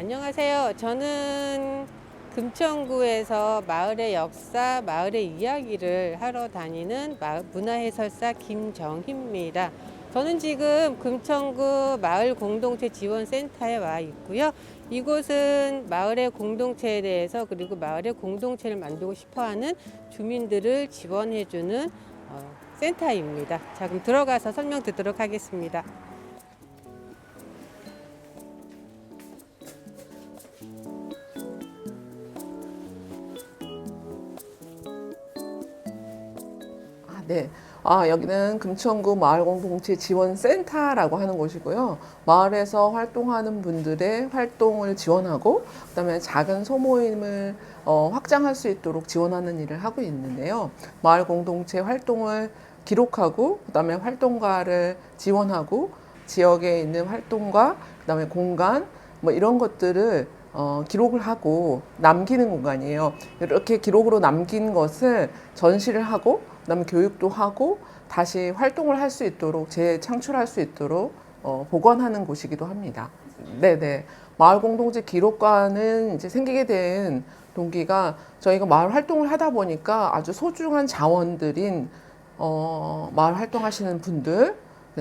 안녕하세요. 저는 금천구에서 마을의 역사, 마을의 이야기를 하러 다니는 문화해설사 김정희입니다. 저는 지금 금천구 마을공동체 지원센터에 와 있고요. 이곳은 마을의 공동체에 대해서 그리고 마을의 공동체를 만들고 싶어하는 주민들을 지원해주는 센터입니다. 자, 그럼 들어가서 설명 듣도록 하겠습니다. 네. 여기는 금천구 마을공동체 지원센터라고 하는 곳이고요. 마을에서 활동하는 분들의 활동을 지원하고, 그다음에 작은 소모임을 확장할 수 있도록 지원하는 일을 하고 있는데요. 마을공동체 활동을 기록하고, 그다음에 활동가를 지원하고, 지역에 있는 활동과, 그다음에 공간, 뭐 이런 것들을 기록을 하고 남기는 공간이에요. 이렇게 기록으로 남긴 것을 전시를 하고, 그다음에 교육도 하고 다시 활동을 할 수 있도록 재창출할 수 있도록 보관하는 곳이기도 합니다. 네네. 마을 공동체 기록관은 이제 생기게 된 동기가 저희가 마을 활동을 하다 보니까 아주 소중한 자원들인 마을 활동하시는 분들,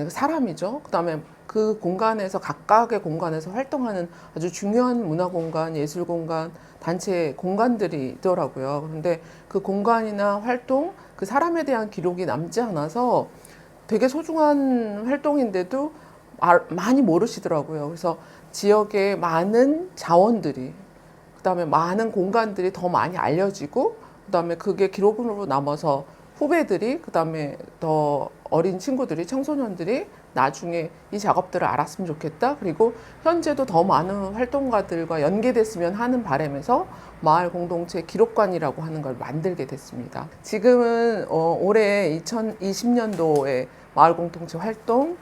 사람이죠. 그다음에 그 공간에서 각각의 공간에서 활동하는 아주 중요한 문화 공간, 예술 공간, 단체 공간들이 있더라고요. 그런데 그 공간이나 활동, 그 사람에 대한 기록이 남지 않아서 되게 소중한 활동인데도 많이 모르시더라고요. 그래서 지역의 많은 자원들이, 그다음에 많은 공간들이 더 많이 알려지고, 그다음에 그게 기록으로 남아서 후배들이, 그다음에 더 어린 친구들이, 청소년들이 나중에 이 작업들을 알았으면 좋겠다. 그리고 현재도 더 많은 활동가들과 연계됐으면 하는 바람에서 마을 공동체 기록관이라고 하는 걸 만들게 됐습니다. 지금은 올해 2020년도에 마을 공동체 활동,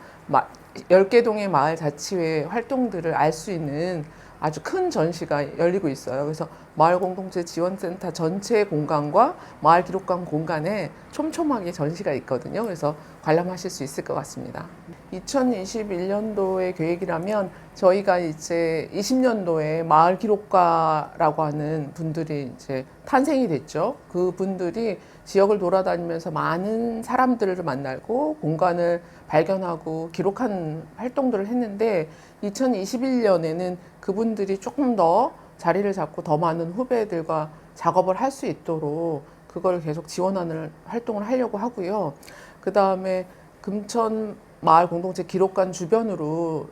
10개 동의 마을 자치회 활동들을 알 수 있는 아주 큰 전시가 열리고 있어요. 그래서 마을 공동체 지원센터 전체 공간과 마을 기록관 공간에 촘촘하게 전시가 있거든요. 그래서 관람하실 수 있을 것 같습니다. 2021년도의 계획이라면 저희가 이제 20년도에 마을 기록가라고 하는 분들이 이제 탄생이 됐죠. 그 분들이 지역을 돌아다니면서 많은 사람들을 만나고 공간을 발견하고 기록하는 활동들을 했는데 2021년에는 그분들이 조금 더 자리를 잡고 더 많은 후배들과 작업을 할 수 있도록 그걸 계속 지원하는 활동을 하려고 하고요. 그 다음에 금천 마을 공동체 기록관 주변으로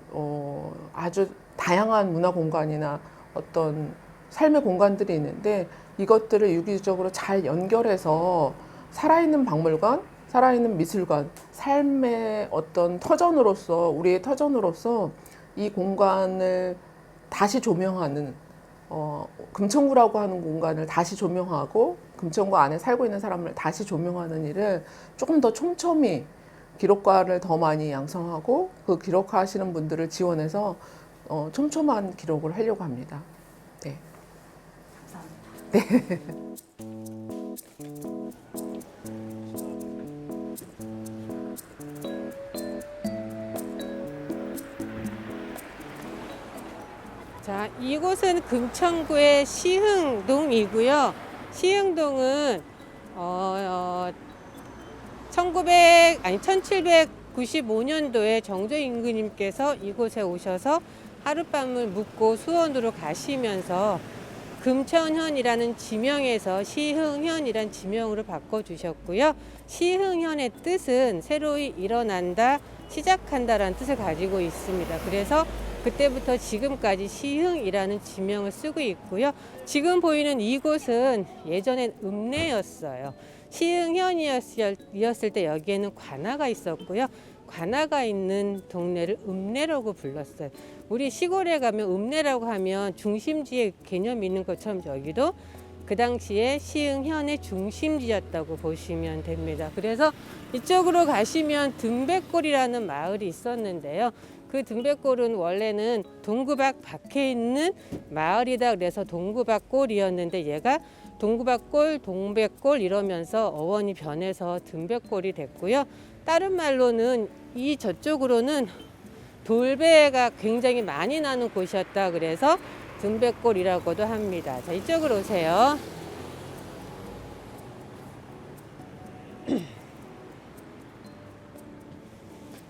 아주 다양한 문화 공간이나 어떤 삶의 공간들이 있는데 이것들을 유기적으로 잘 연결해서 살아있는 박물관, 살아있는 미술관, 삶의 어떤 터전으로서, 우리의 터전으로서 이 공간을 다시 조명하는, 금천구라고 하는 공간을 다시 조명하고 금천구 안에 살고 있는 사람을 다시 조명하는 일을 조금 더 촘촘히 기록과를 더 많이 양성하고 그 기록하시는 분들을 지원해서 촘촘한 기록을 하려고 합니다. 네. 감사합니다. 네. 자, 이곳은 금천구의 시흥동이고요. 시흥동은 1795년도에 정조 임금님께서 이곳에 오셔서 하룻밤을 묵고 수원으로 가시면서 금천현이라는 지명에서 시흥현이라는 지명으로 바꿔주셨고요. 시흥현의 뜻은 새로이 일어난다, 시작한다라는 뜻을 가지고 있습니다. 그래서 그때부터 지금까지 시흥이라는 지명을 쓰고 있고요. 지금 보이는 이곳은 예전엔 읍내였어요. 시흥현이었을 때 여기에는 관아가 있었고요. 관아가 있는 동네를 읍내라고 불렀어요. 우리 시골에 가면 읍내라고 하면 중심지의 개념이 있는 것처럼 여기도 그 당시에 시흥현의 중심지였다고 보시면 됩니다. 그래서 이쪽으로 가시면 등백골이라는 마을이 있었는데요. 그 등백골은 원래는 동구박 밖에 있는 마을이다 그래서 동구박골이었는데 얘가 동구박골, 동백골 이러면서 어원이 변해서 등백골이 됐고요. 다른 말로는 이 저쪽으로는 돌배가 굉장히 많이 나는 곳이었다 그래서 등백골이라고도 합니다. 자, 이쪽으로 오세요.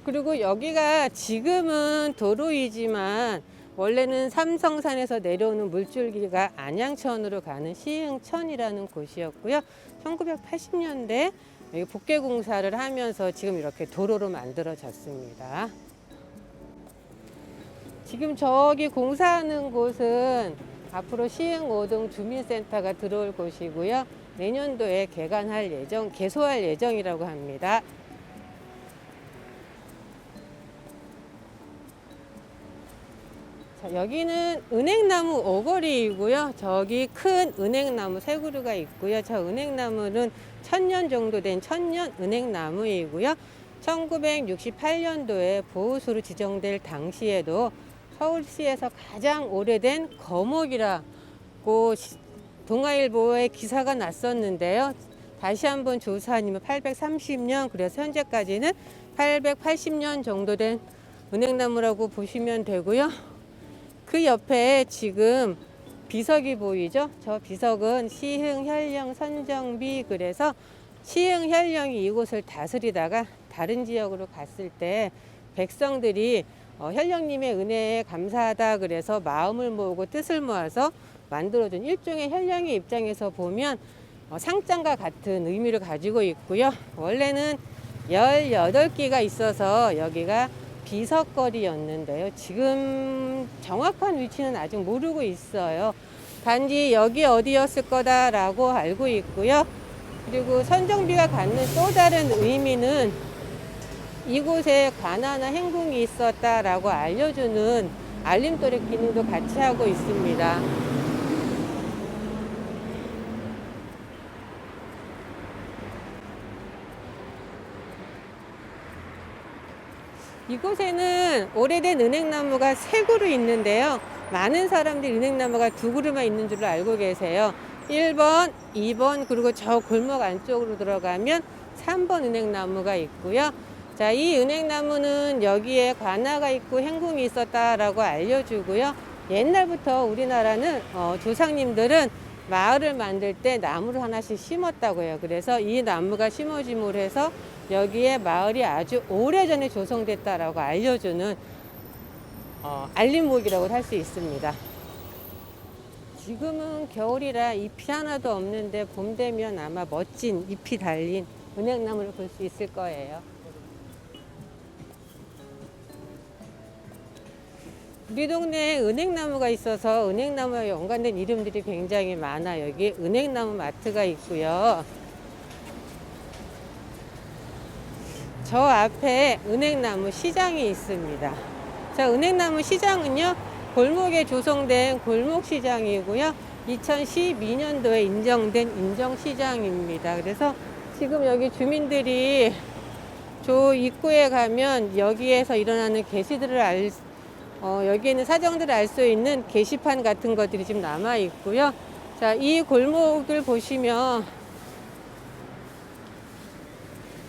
그리고 여기가 지금은 도로이지만 원래는 삼성산에서 내려오는 물줄기가 안양천으로 가는 시흥천이라는 곳이었고요. 1980년대 여기 복개공사를 하면서 지금 이렇게 도로로 만들어졌습니다. 지금 저기 공사하는 곳은 앞으로 시흥 5동 주민센터가 들어올 곳이고요. 내년도에 개소할 예정이라고 합니다. 자, 여기는 은행나무 오거리이고요. 저기 큰 은행나무 세 그루가 있고요. 저 은행나무는 1000년 정도 된 천년 은행나무이고요. 1968년도에 보호수로 지정될 당시에도 서울시에서 가장 오래된 거목이라고 동아일보에 기사가 났었는데요. 다시 한번 조사하면 830년, 그래서 현재까지는 880년 정도 된 은행나무라고 보시면 되고요. 그 옆에 지금 비석이 보이죠? 저 비석은 시흥현령 선정비, 그래서 시흥현령이 이곳을 다스리다가 다른 지역으로 갔을 때 백성들이 현령님의 은혜에 감사하다 그래서 마음을 모으고 뜻을 모아서 만들어준 일종의 현령의 입장에서 보면 상장과 같은 의미를 가지고 있고요. 원래는 18기가 있어서 여기가 비석거리였는데요. 지금 정확한 위치는 아직 모르고 있어요. 단지 여기 어디였을 거다라고 알고 있고요. 그리고 선정비가 갖는 또 다른 의미는 이곳에 관아나 행궁이 있었다라고 알려주는 알림돌의 기능도 같이 하고 있습니다. 이곳에는 오래된 은행나무가 3그루 있는데요. 많은 사람들이 은행나무가 2그루만 있는 줄로 알고 계세요. 1번, 2번, 그리고 저 골목 안쪽으로 들어가면 3번 은행나무가 있고요. 자, 이 은행나무는 여기에 관아가 있고 행궁이 있었다라고 알려주고요. 옛날부터 우리나라는 조상님들은 마을을 만들 때 나무를 하나씩 심었다고 해요. 그래서 이 나무가 심어짐으로 해서 여기에 마을이 아주 오래전에 조성됐다라고 알려주는 알림목이라고 할 수 있습니다. 지금은 겨울이라 잎이 하나도 없는데 봄 되면 아마 멋진 잎이 달린 은행나무를 볼 수 있을 거예요. 우리 동네에 은행나무가 있어서 은행나무와 연관된 이름들이 굉장히 많아요. 여기 은행나무 마트가 있고요. 저 앞에 은행나무 시장이 있습니다. 자, 은행나무 시장은요, 골목에 조성된 골목시장이고요. 2012년도에 인정된 인정시장입니다. 그래서 지금 여기 주민들이 저 입구에 가면 여기에서 일어나는 게시들을 여기에는 사정들을 알 수 있는 게시판 같은 것들이 지금 남아 있고요. 자, 이 골목을 보시면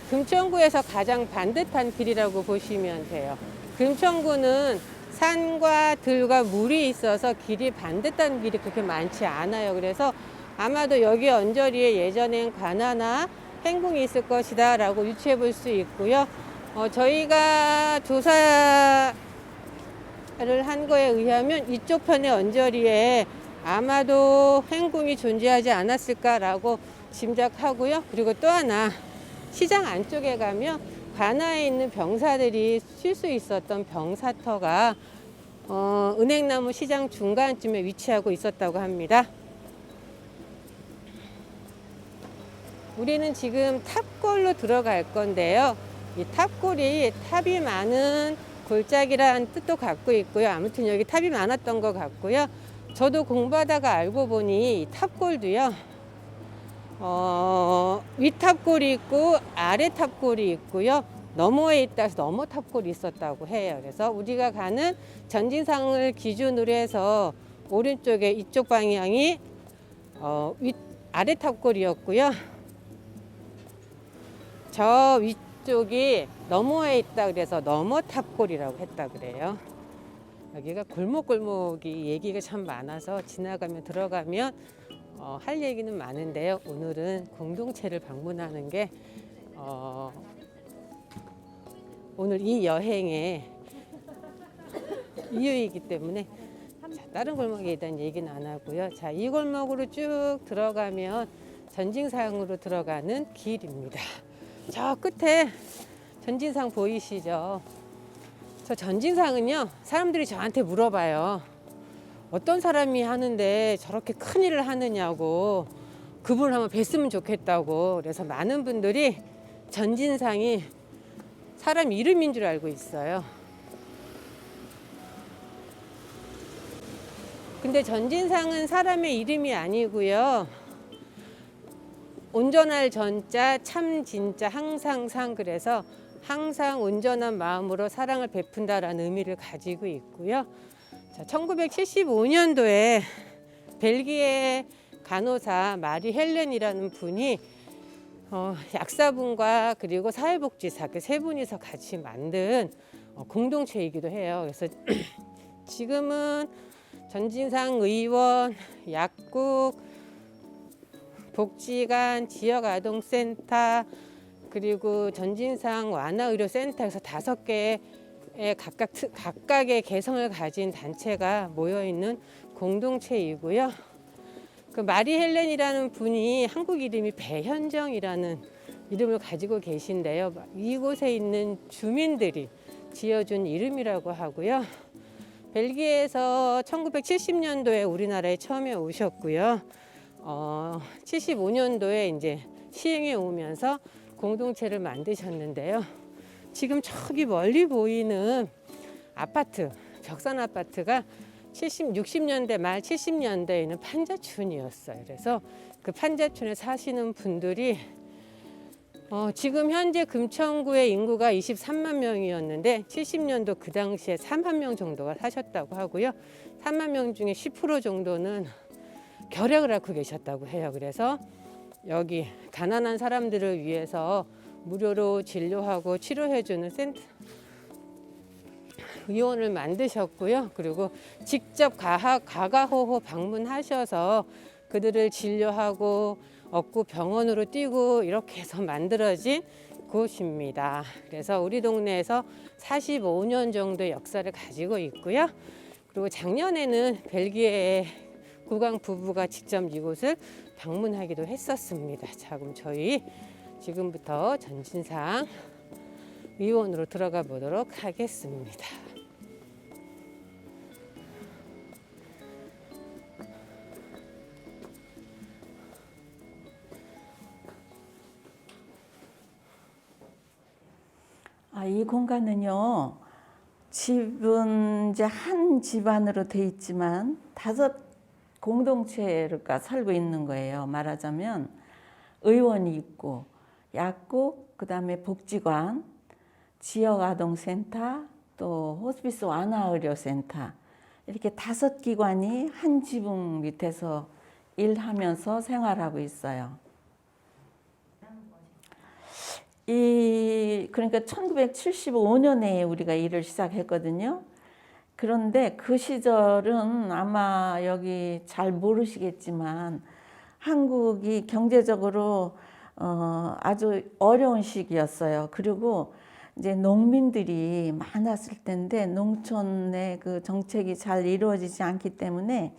금천구에서 가장 반듯한 길이라고 보시면 돼요. 금천구는 산과 들과 물이 있어서 길이 반듯한 길이 그렇게 많지 않아요. 그래서 아마도 여기 언저리에 예전엔 관아나 행궁이 있을 것이다 라고 유추해 볼 수 있고요. 저희가 조사를 한 거에 의하면 이쪽 편의 언저리에 아마도 행궁이 존재하지 않았을까라고 짐작하고요. 그리고 또 하나, 시장 안쪽에 가면 관아에 있는 병사들이 쉴 수 있었던 병사터가 은행나무 시장 중간쯤에 위치하고 있었다고 합니다. 우리는 지금 탑골로 들어갈 건데요. 이 탑골이 탑이 많은 골짜기라는 뜻도 갖고 있고요. 아무튼 여기 탑이 많았던 것 같고요. 저도 공부하다가 알고 보니 이 탑골도요. 위탑골이 있고 아래 탑골이 있고요. 너머에 있다서 너머 탑골이 있었다고 해요. 그래서 우리가 가는 전진상을 기준으로 해서 오른쪽에 이쪽 방향이 아래 탑골이었고요. 저 위쪽이 너머에 있다 그래서 너머 탑골이라고 했다 그래요. 여기가 골목골목이 얘기가 참 많아서 지나가면 들어가면 할 얘기는 많은데요. 오늘은 공동체를 방문하는 게 오늘 이 여행의 이유이기 때문에 자, 다른 골목에 대한 얘기는 안 하고요. 자, 이 골목으로 쭉 들어가면 전진상으로 들어가는 길입니다. 저 끝에 전진상 보이시죠? 저 전진상은요, 사람들이 저한테 물어봐요. 어떤 사람이 하는데 저렇게 큰 일을 하느냐고, 그분을 한번 뵀으면 좋겠다고. 그래서 많은 분들이 전진상이 사람 이름인 줄 알고 있어요. 근데 전진상은 사람의 이름이 아니고요. 온전할 전자, 참 진짜, 항상 상, 그래서 항상 온전한 마음으로 사랑을 베푼다라는 의미를 가지고 있고요. 자, 1975년도에 벨기에 간호사 마리 헬렌이라는 분이 약사분과 그리고 사회복지사 그 세 분이서 같이 만든 공동체이기도 해요. 그래서 지금은 전진상 의원, 약국, 복지관, 지역아동센터, 그리고 전진상 완화의료센터에서 5개의 각각의 개성을 가진 단체가 모여있는 공동체이고요. 그 마리 헬렌이라는 분이 한국 이름이 배현정이라는 이름을 가지고 계신데요. 이곳에 있는 주민들이 지어준 이름이라고 하고요. 벨기에에서 1970년도에 우리나라에 처음에 오셨고요. 75년도에 이제 시행해 오면서 공동체를 만드셨는데요. 지금 저기 멀리 보이는 아파트, 벽산 아파트가 60년대 말 70년대에는 판자촌이었어요. 그래서 그 판자촌에 사시는 분들이 지금 현재 금천구의 인구가 23만 명이었는데 70년도 그 당시에 3만 명 정도가 사셨다고 하고요. 3만 명 중에 10% 정도는 결핵을 앓고 계셨다고 해요. 그래서 여기 가난한 사람들을 위해서 무료로 진료하고 치료해주는 센터 의원을 만드셨고요. 그리고 직접 가가호호 방문하셔서 그들을 진료하고 얻고 병원으로 뛰고 이렇게 해서 만들어진 곳입니다. 그래서 우리 동네에서 45년 정도의 역사를 가지고 있고요. 그리고 작년에는 벨기에 국왕 부부가 직접 이곳을 방문하기도 했었습니다. 자, 그럼 저희 지금부터 전진상 의원으로 들어가 보도록 하겠습니다. 이 공간은요, 집은 이제 한 집안으로 돼 있지만 5 공동체가 살고 있는 거예요. 말하자면 의원이 있고 약국, 그다음에 복지관, 지역아동센터, 또 호스피스 완화의료센터 이렇게 5 기관이 한 지붕 밑에서 일하면서 생활하고 있어요. 그러니까 1975년에 우리가 일을 시작했거든요. 그런데 그 시절은 아마 여기 잘 모르시겠지만 한국이 경제적으로 아주 어려운 시기였어요. 그리고 이제 농민들이 많았을 텐데 농촌의 그 정책이 잘 이루어지지 않기 때문에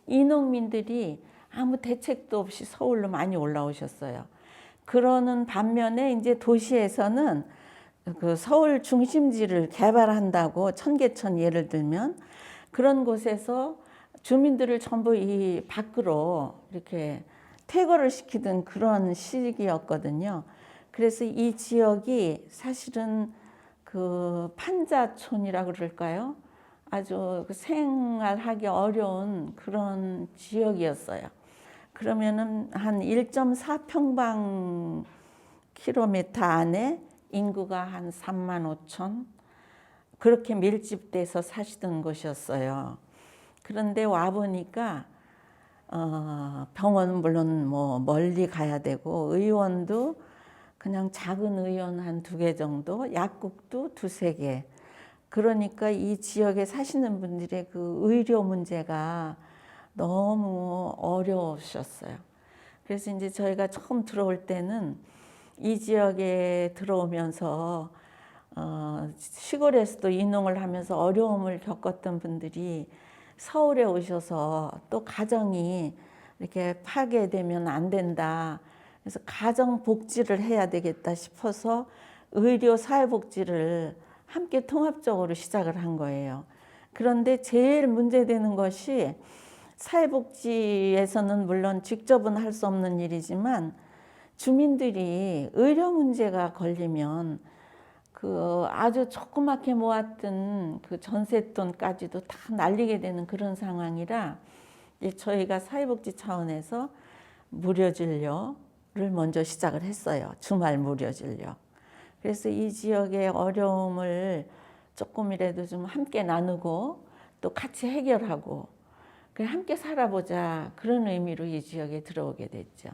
이 농민들이 아무 대책도 없이 서울로 많이 올라오셨어요. 그러는 반면에 이제 도시에서는 그 서울 중심지를 개발한다고 청계천 예를 들면 그런 곳에서 주민들을 전부 이 밖으로 이렇게 퇴거를 시키던 그런 시기였거든요. 그래서 이 지역이 사실은 그 판자촌이라 그럴까요? 아주 생활하기 어려운 그런 지역이었어요. 그러면은 한 1.4평방 킬로미터 안에 인구가 한 3만 5천 그렇게 밀집돼서 사시던 곳이었어요. 그런데 와 보니까 병원은 물론 뭐 멀리 가야 되고 의원도 그냥 작은 의원 한 2개 정도, 약국도 2-3개. 그러니까 이 지역에 사시는 분들의 그 의료 문제가 너무 어려우셨어요. 그래서 이제 저희가 처음 들어올 때는 이 지역에 들어오면서 시골에서도 이농을 하면서 어려움을 겪었던 분들이 서울에 오셔서 또 가정이 이렇게 파괴되면 안 된다. 그래서 가정복지를 해야 되겠다 싶어서 의료 사회복지를 함께 통합적으로 시작을 한 거예요. 그런데 제일 문제되는 것이 사회복지에서는 물론 직접은 할 수 없는 일이지만 주민들이 의료 문제가 걸리면 그 아주 조그맣게 모았던 그 전세돈까지도 다 날리게 되는 그런 상황이라 저희가 사회복지 차원에서 무료 진료를 먼저 시작을 했어요. 주말 무료 진료. 그래서 이 지역의 어려움을 조금이라도 좀 함께 나누고 또 같이 해결하고 함께 살아보자 그런 의미로 이 지역에 들어오게 됐죠.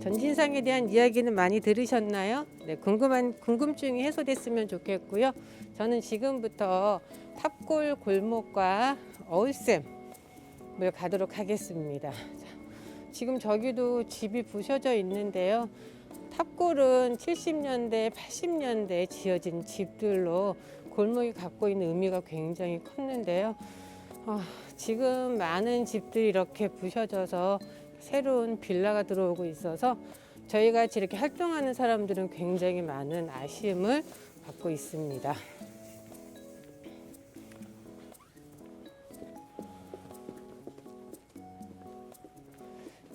전진상에 대한 이야기는 많이 들으셨나요? 네, 궁금증이 해소됐으면 좋겠고요. 저는 지금부터 탑골 골목과 어울샘을 가도록 하겠습니다. 지금 저기도 집이 부셔져 있는데요. 탑골은 70년대, 80년대에 지어진 집들로 골목이 갖고 있는 의미가 굉장히 컸는데요. 지금 많은 집들이 이렇게 부셔져서 새로운 빌라가 들어오고 있어서 저희 같이 이렇게 활동하는 사람들은 굉장히 많은 아쉬움을 받고 있습니다.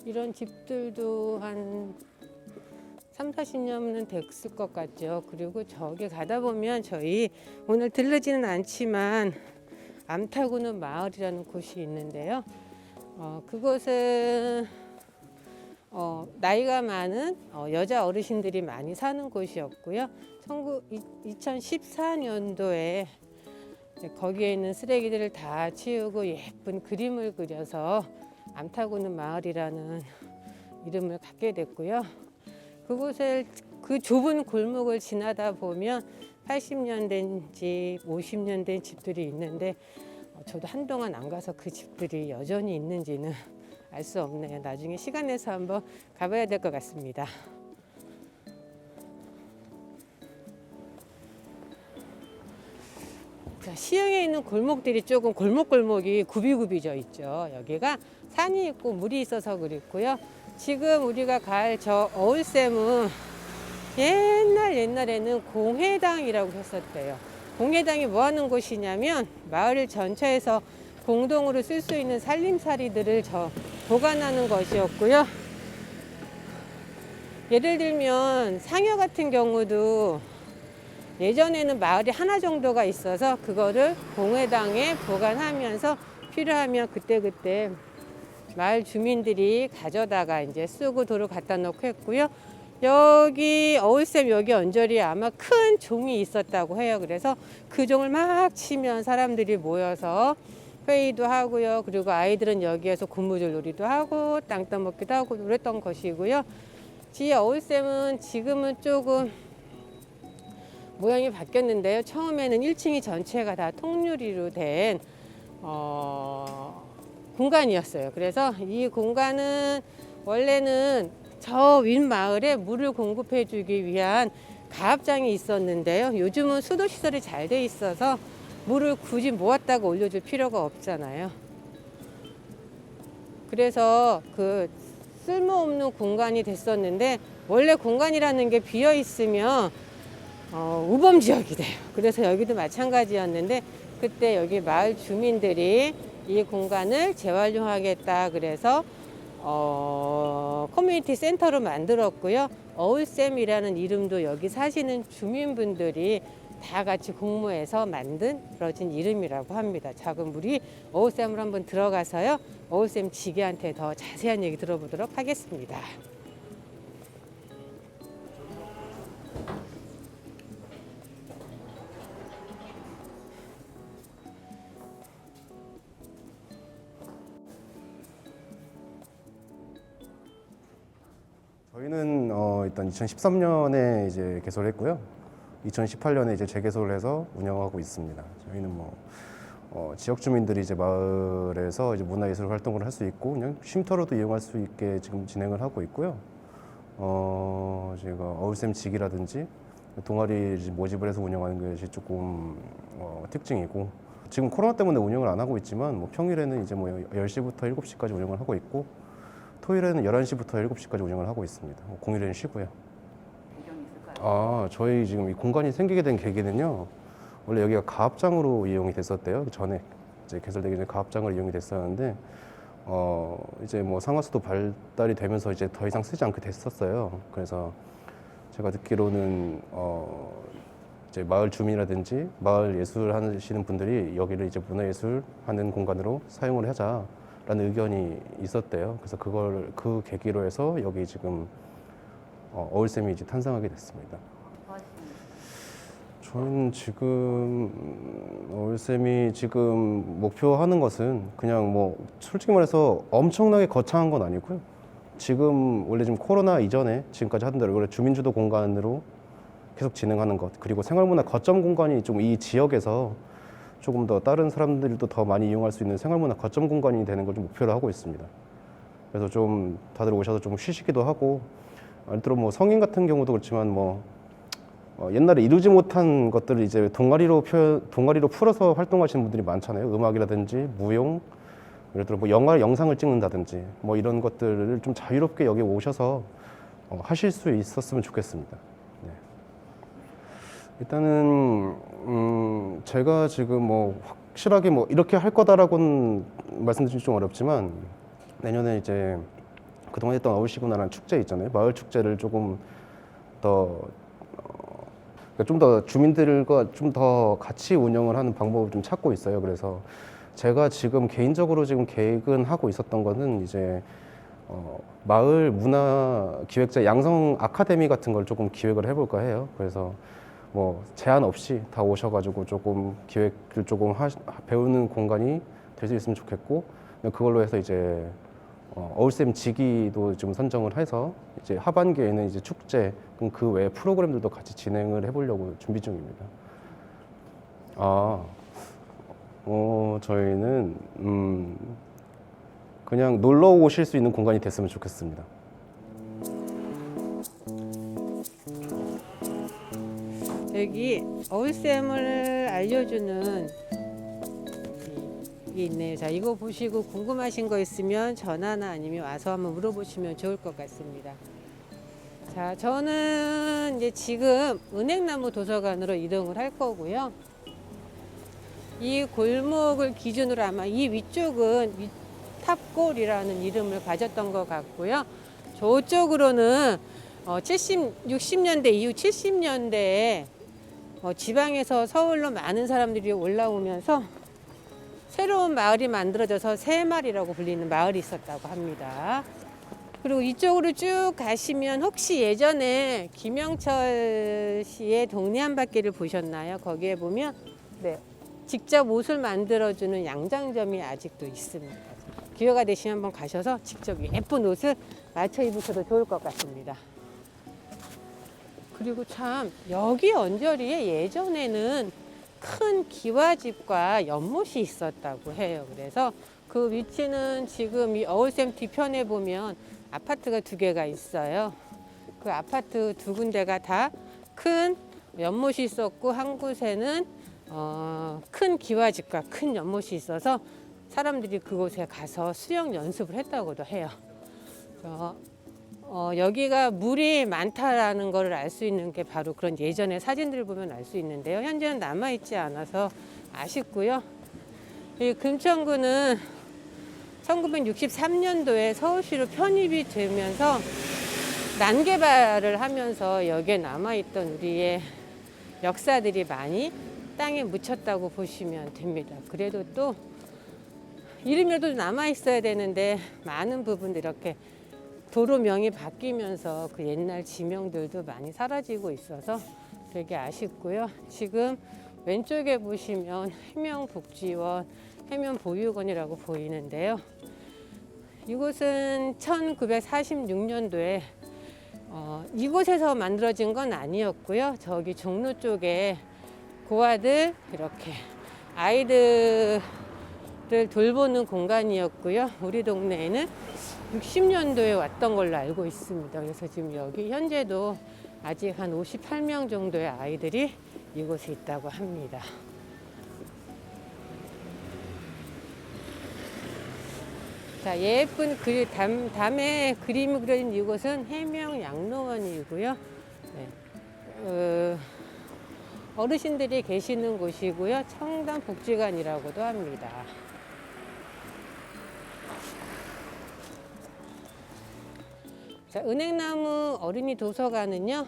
이런 집들도 한 3, 40년은 됐을 것 같죠. 그리고 저기 가다 보면 저희 오늘 들르지는 않지만 암타구는 마을이라는 곳이 있는데요. 그곳은 나이가 많은 여자 어르신들이 많이 사는 곳이었고요. 2014년도에 거기에 있는 쓰레기들을 다 치우고 예쁜 그림을 그려서 암타구는 마을이라는 이름을 갖게 됐고요. 그곳을 그 좁은 골목을 지나다 보면 80년 된 집, 50년 된 집들이 있는데 저도 한동안 안 가서 그 집들이 여전히 있는지는 알 수 없네요. 나중에 시간 내서 한번 가봐야 될 것 같습니다. 자, 시흥에 있는 골목들이 조금 골목골목이 굽이굽이져 있죠. 여기가 산이 있고 물이 있어서 그렇고요. 지금 우리가 갈 저 어울샘은 옛날에는 공회당이라고 했었대요. 공회당이 뭐 하는 곳이냐면 마을 전체에서 공동으로 쓸 수 있는 살림살이들을 보관하는 것이었고요. 예를 들면 상여 같은 경우도 예전에는 마을이 하나 정도가 있어서 그거를 공회당에 보관하면서 필요하면 그때그때 마을 주민들이 가져다가 이제 쓰고 도로 갖다 놓고 했고요. 여기 어울샘 여기 언저리에 아마 큰 종이 있었다고 해요. 그래서 그 종을 막 치면 사람들이 모여서 회의도 하고요. 그리고 아이들은 여기에서 고무줄 놀이도 하고 땅 따먹기도 하고 그랬던 것이고요. 지 어울샘은 지금은 조금 모양이 바뀌었는데요. 처음에는 1층이 전체가 다 통유리로 된 공간이었어요. 그래서 이 공간은 원래는 저 윗마을에 물을 공급해 주기 위한 가압장이 있었는데요. 요즘은 수도시설이 잘 돼 있어서 물을 굳이 모았다가 올려줄 필요가 없잖아요. 그래서 그 쓸모없는 공간이 됐었는데 원래 공간이라는 게 비어 있으면 우범 지역이 돼요. 그래서 여기도 마찬가지였는데 그때 여기 마을 주민들이 이 공간을 재활용하겠다 그래서 커뮤니티 센터로 만들었고요. 어울샘이라는 이름도 여기 사시는 주민분들이 다 같이 공모해서 만들어진 이름이라고 합니다. 자, 그럼 우리 어울샘으로 한번 들어가서요. 어울샘 지기한테 더 자세한 얘기 들어보도록 하겠습니다. 저희는 저희는 일단 2013년에 이제 개설을 했고요. 2018년에 이제 재개설을 해서 운영하고 있습니다. 저희는 지역 주민들이 이제 마을에서 이제 문화예술 활동을 할 수 있고 그냥 쉼터로도 이용할 수 있게 지금 진행을 하고 있고요. 제가 어울샘 직이라든지 동아리 모집을 해서 운영하는 것이 조금 특징이고, 지금 코로나 때문에 운영을 안 하고 있지만 평일에는 이제 10시부터 7시까지 운영을 하고 있고, 토요일에는 11시부터 7시까지 운영을 하고 있습니다. 공휴일에는 쉬고요. 저희 지금 이 공간이 생기게 된 계기는요. 원래 여기가 가합장으로 이용이 됐었대요. 그 전에 이제 개설되기 전에 가합장으로 이용이 됐었는데, 이제 상하수도 발달이 되면서 이제 더 이상 쓰지 않게 됐었어요. 그래서 제가 듣기로는 이제 마을 주민이라든지 마을 예술 하시는 분들이 여기를 이제 문화예술 하는 공간으로 사용을 하자라는 의견이 있었대요. 그래서 그 계기로 해서 여기 지금 어울샘이 이제 탄생하게 됐습니다. 저희는 지금 어울샘이 지금 목표하는 것은 그냥 솔직히 말해서 엄청나게 거창한 건 아니고요. 지금 원래 지금 코로나 이전에 지금까지 하던 대로 원래 주민주도 공간으로 계속 진행하는 것, 그리고 생활문화 거점 공간이 좀 이 지역에서 조금 더 다른 사람들도 더 많이 이용할 수 있는 생활문화 거점 공간이 되는 걸 좀 목표로 하고 있습니다. 그래서 좀 다들 오셔서 좀 쉬시기도 하고, 예를 들어 성인 같은 경우도 그렇지만 옛날에 이루지 못한 것들을 이제 동아리로 풀어서 활동하시는 분들이 많잖아요. 음악이라든지 무용, 예를 들어 영상을 찍는다든지 이런 것들을 좀 자유롭게 여기 오셔서 하실 수 있었으면 좋겠습니다. 네. 일단은 제가 지금 확실하게 이렇게 할 거다라고는 말씀드리기 좀 어렵지만, 내년에 이제 그동안 했던 어울시구나라는 축제 있잖아요. 마을 축제를 조금 더 주민들과 좀 더 같이 운영을 하는 방법을 좀 찾고 있어요. 그래서 제가 지금 개인적으로 지금 계획은 하고 있었던 거는 이제 마을 문화 기획자 양성 아카데미 같은 걸 조금 기획을 해볼까 해요. 그래서 제한 없이 다 오셔가지고 조금 기획을 조금 배우는 공간이 될 수 있으면 좋겠고, 그걸로 해서 이제 어울샘 지기도 좀 선정을 해서 이제 하반기에는 이제 축제 그 외의 프로그램들도 같이 진행을 해보려고 준비 중입니다. 저희는 그냥 놀러 오실 수 있는 공간이 됐으면 좋겠습니다. 여기 어울샘을 알려주는 게 있네요. 자, 이거 보시고 궁금하신 거 있으면 전화나 아니면 와서 한번 물어보시면 좋을 것 같습니다. 자, 저는 이제 지금 은행나무 도서관으로 이동을 할 거고요. 이 골목을 기준으로 아마 이 위쪽은 탑골이라는 이름을 가졌던 것 같고요. 저쪽으로는 60년대 이후 70년대에 지방에서 서울로 많은 사람들이 올라오면서 새로운 마을이 만들어져서 새마을이라고 불리는 마을이 있었다고 합니다. 그리고 이쪽으로 쭉 가시면 혹시 예전에 김영철 씨의 동네 한 바퀴를 보셨나요? 거기에 보면 직접 옷을 만들어주는 양장점이 아직도 있습니다. 기회가 되시면 한번 가셔서 직접 예쁜 옷을 맞춰 입으셔도 좋을 것 같습니다. 그리고 참 여기 언저리에 예전에는 큰 기와집과 연못이 있었다고 해요. 그래서 그 위치는 지금 이 어울샘 뒤편에 보면 아파트가 2개가 있어요. 그 아파트 2군데가 다 큰 연못이 있었고, 한 곳에는 큰 기와집과 큰 연못이 있어서 사람들이 그곳에 가서 수영 연습을 했다고도 해요. 여기가 물이 많다라는 걸 알 수 있는 게 바로 그런 예전의 사진들을 보면 알 수 있는데요. 현재는 남아있지 않아서 아쉽고요. 이 금천구는 1963년도에 서울시로 편입이 되면서 난개발을 하면서 여기에 남아있던 우리의 역사들이 많이 땅에 묻혔다고 보시면 됩니다. 그래도 또 이름이라도 남아있어야 되는데 많은 부분들 이렇게 도로명이 바뀌면서 그 옛날 지명들도 많이 사라지고 있어서 되게 아쉽고요. 지금 왼쪽에 보시면 해명복지원, 해면보육원이라고 보이는데요. 이곳은 1946년도에 이곳에서 만들어진 건 아니었고요. 저기 종로 쪽에 고아들 이렇게 아이들을 돌보는 공간이었고요. 우리 동네에는 60년도에 왔던 걸로 알고 있습니다. 그래서 지금 여기 현재도 아직 한 58명 정도의 아이들이 이곳에 있다고 합니다. 자, 예쁜 담에 그림이 그려진 이곳은 해명 양로원이고요. 네. 어르신들이 계시는 곳이고요. 청담복지관이라고도 합니다. 자, 은행나무 어린이 도서관은요,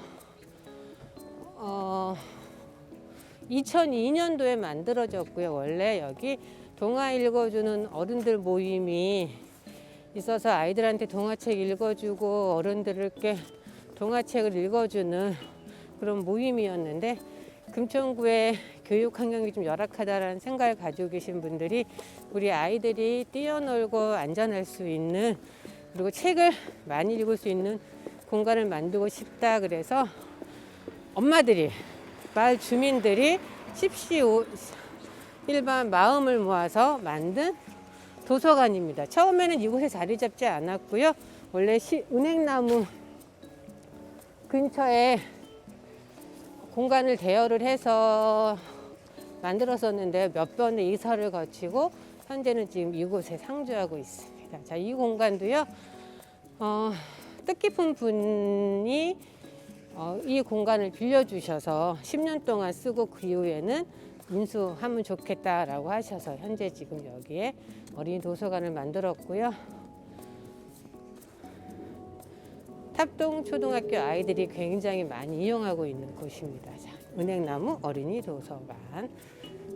2002년도에 만들어졌고요. 원래 여기 동화 읽어주는 어른들 모임이 있어서 아이들한테 동화책 읽어주고 어른들께 동화책을 읽어주는 그런 모임이었는데, 금천구의 교육 환경이 좀 열악하다라는 생각을 가지고 계신 분들이 우리 아이들이 뛰어놀고 안전할 수 있는, 그리고 책을 많이 읽을 수 있는 공간을 만들고 싶다 그래서 엄마들이, 마을 주민들이 일반 마음을 모아서 만든 도서관입니다. 처음에는 이곳에 자리 잡지 않았고요. 원래 은행나무 근처에 공간을 대여를 해서 만들었었는데 몇 번의 이사를 거치고 현재는 지금 이곳에 상주하고 있습니다. 자, 이 공간도요, 뜻깊은 분이 이 공간을 빌려주셔서 10년 동안 쓰고 그 이후에는 인수하면 좋겠다라고 하셔서 현재 지금 여기에 어린이 도서관을 만들었고요. 탑동 초등학교 아이들이 굉장히 많이 이용하고 있는 곳입니다. 자, 은행나무 어린이 도서관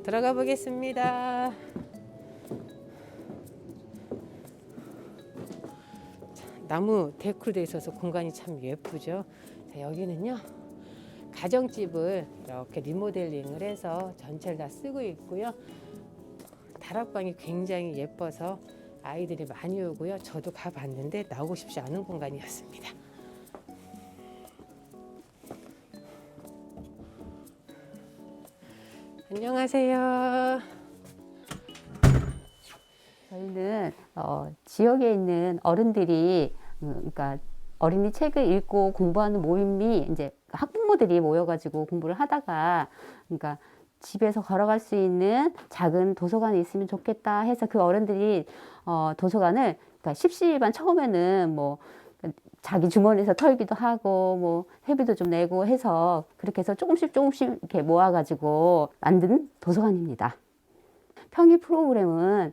들어가 보겠습니다. 자, 나무 데코로 되어 있어서 공간이 참 예쁘죠. 자, 여기는요, 가정집을 이렇게 리모델링을 해서 전체를 다 쓰고 있고요. 다락방이 굉장히 예뻐서 아이들이 많이 오고요. 저도 가봤는데 나오고 싶지 않은 공간이었습니다. 안녕하세요. 저희는 지역에 있는 어른들이 그러니까 어린이 책을 읽고 공부하는 모임이 이제 학부모들이 모여가지고 공부를 하다가 그러니까 집에서 걸어갈 수 있는 작은 도서관이 있으면 좋겠다 해서 그 어른들이 도서관을 그러니까 십시일반 처음에는 뭐 자기 주머니에서 털기도 하고 뭐 회비도 좀 내고 해서 그렇게 해서 조금씩 이렇게 모아가지고 만든 도서관입니다. 평일 프로그램은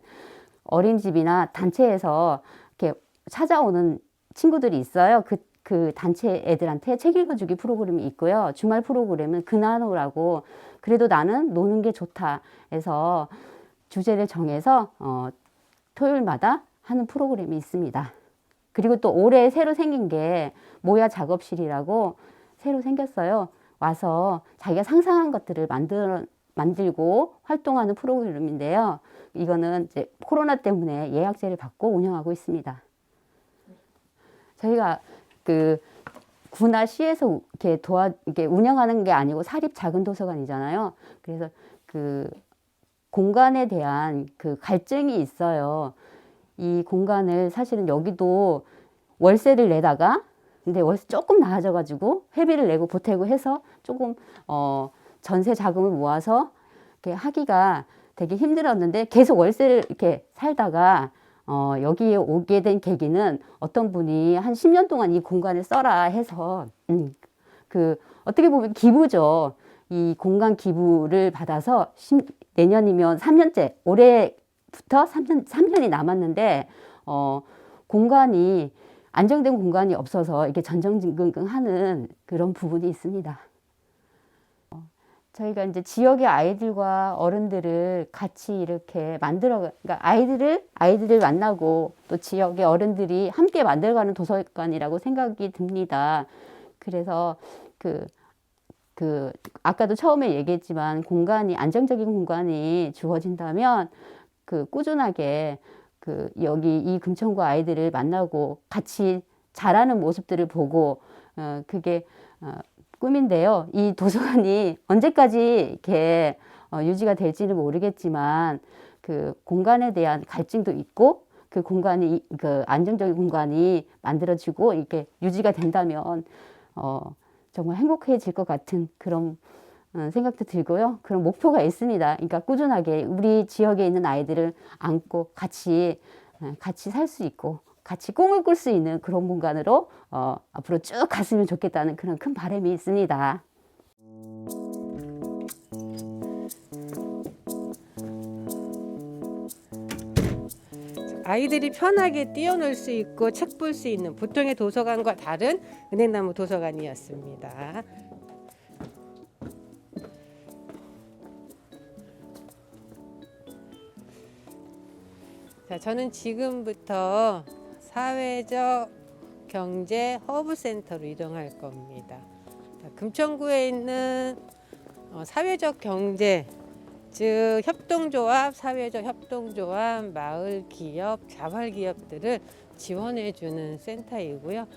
어린이집이나 단체에서 이렇게 찾아오는 친구들이 있어요. 그 단체 애들한테 책 읽어주기 프로그램이 있고요. 주말 프로그램은 그나노라고, 그래도 나는 노는 게 좋다 해서 주제를 정해서 토요일마다 하는 프로그램이 있습니다. 그리고 또 올해 새로 생긴 게 모야 작업실이라고 새로 생겼어요. 와서 자기가 상상한 것들을 만들고 활동하는 프로그램인데요. 이거는 이제 코로나 때문에 예약제를 받고 운영하고 있습니다. 저희가 그 구나 시에서 이렇게 운영하는 게 아니고 사립 작은 도서관이잖아요. 그래서 그 공간에 대한 그 갈증이 있어요. 이 공간을 사실은 여기도 월세를 내다가 근데 월세 조금 나아져가지고 회비를 내고 보태고 해서 조금 전세 자금을 모아서 이렇게 하기가 되게 힘들었는데 계속 월세를 이렇게 살다가 여기에 오게 된 계기는 어떤 분이 한 10년 동안 이 공간을 써라 해서 어떻게 보면 기부죠. 이 공간 기부를 받아서 내년이면 3년째, 올해부터 3년이 남았는데 공간이 안정된 공간이 없어서 이게 전전긍긍하는 그런 부분이 있습니다. 저희가 이제 지역의 아이들과 어른들을 같이 이렇게 그러니까 아이들을 만나고 또 지역의 어른들이 함께 만들어가는 도서관이라고 생각이 듭니다. 그래서 아까도 처음에 얘기했지만 안정적인 공간이 주어진다면 꾸준하게 여기 이 금천구 아이들을 만나고 같이 자라는 모습들을 보고 그게 꿈인데요. 이 도서관이 언제까지 이렇게 유지가 될지는 모르겠지만 그 공간에 대한 갈증도 있고 그 공간이 그 안정적인 공간이 만들어지고 이렇게 유지가 된다면 정말 행복해질 것 같은 그런 생각도 들고요. 그런 목표가 있습니다. 그러니까 꾸준하게 우리 지역에 있는 아이들을 안고 같이 살 수 있고 같이 꿈을 꿀 수 있는 그런 공간으로 앞으로 쭉 갔으면 좋겠다는 그런 큰 바람이 있습니다. 아이들이 편하게 뛰어놀 수 있고 책 볼 수 있는 보통의 도서관과 다른 은행나무 도서관이었습니다. 자, 저는 지금부터 사회적 경제 허브센터로 이동할 겁니다. 자, 금천구에 있는 사회적 경제, 즉 협동조합, 사회적 협동조합, 마을기업, 자활기업들을 지원해주는 센터이고요.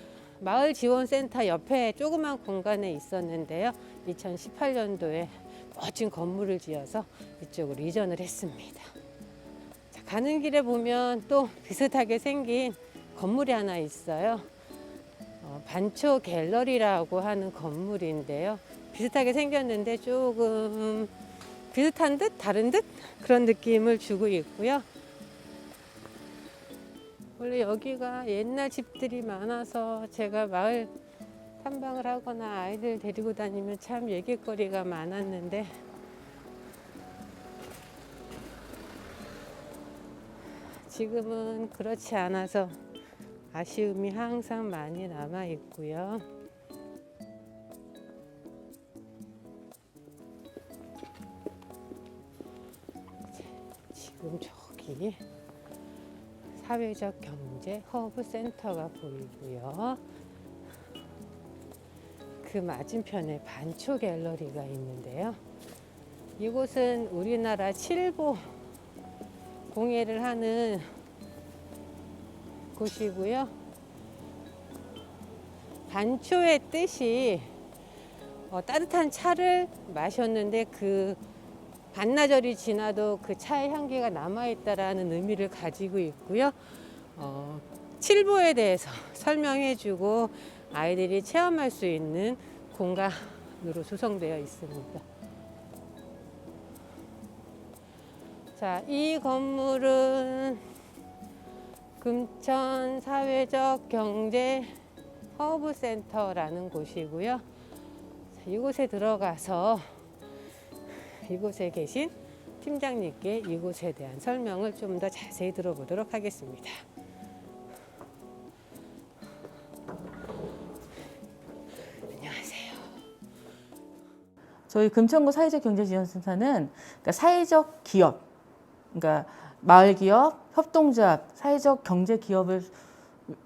마을지원센터 옆에 조그만 공간에 있었는데요. 2018년도에 멋진 건물을 지어서 이쪽으로 이전을 했습니다. 자, 가는 길에 보면 또 비슷하게 생긴 건물이 하나 있어요. 반초 갤러리라고 하는 건물인데요. 비슷하게 생겼는데 조금 비슷한 듯 다른 듯 그런 느낌을 주고 있고요. 원래 여기가 옛날 집들이 많아서 제가 마을 탐방을 하거나 아이들 데리고 다니면 참 얘기거리가 많았는데 지금은 그렇지 않아서 아쉬움이 항상 많이 남아 있고요. 지금 저기 사회적 경제 허브 센터가 보이고요. 그 맞은편에 반초 갤러리가 있는데요. 이곳은 우리나라 칠보 공예를 하는 곳이고요. 반초의 뜻이 따뜻한 차를 마셨는데 그 반나절이 지나도 그 차의 향기가 남아있다라는 의미를 가지고 있고요. 칠보에 대해서 설명해주고 아이들이 체험할 수 있는 공간으로 조성되어 있습니다. 자, 이 건물은 금천 사회적 경제 허브센터라는 곳이고요. 자, 이곳에 들어가서 이곳에 계신 팀장님께 이곳에 대한 설명을 좀 더 자세히 들어보도록 하겠습니다. 안녕하세요. 저희 금천구 사회적 경제지원센터는 그러니까 사회적 기업, 그러니까 마을 기업, 협동조합, 사회적 경제 기업을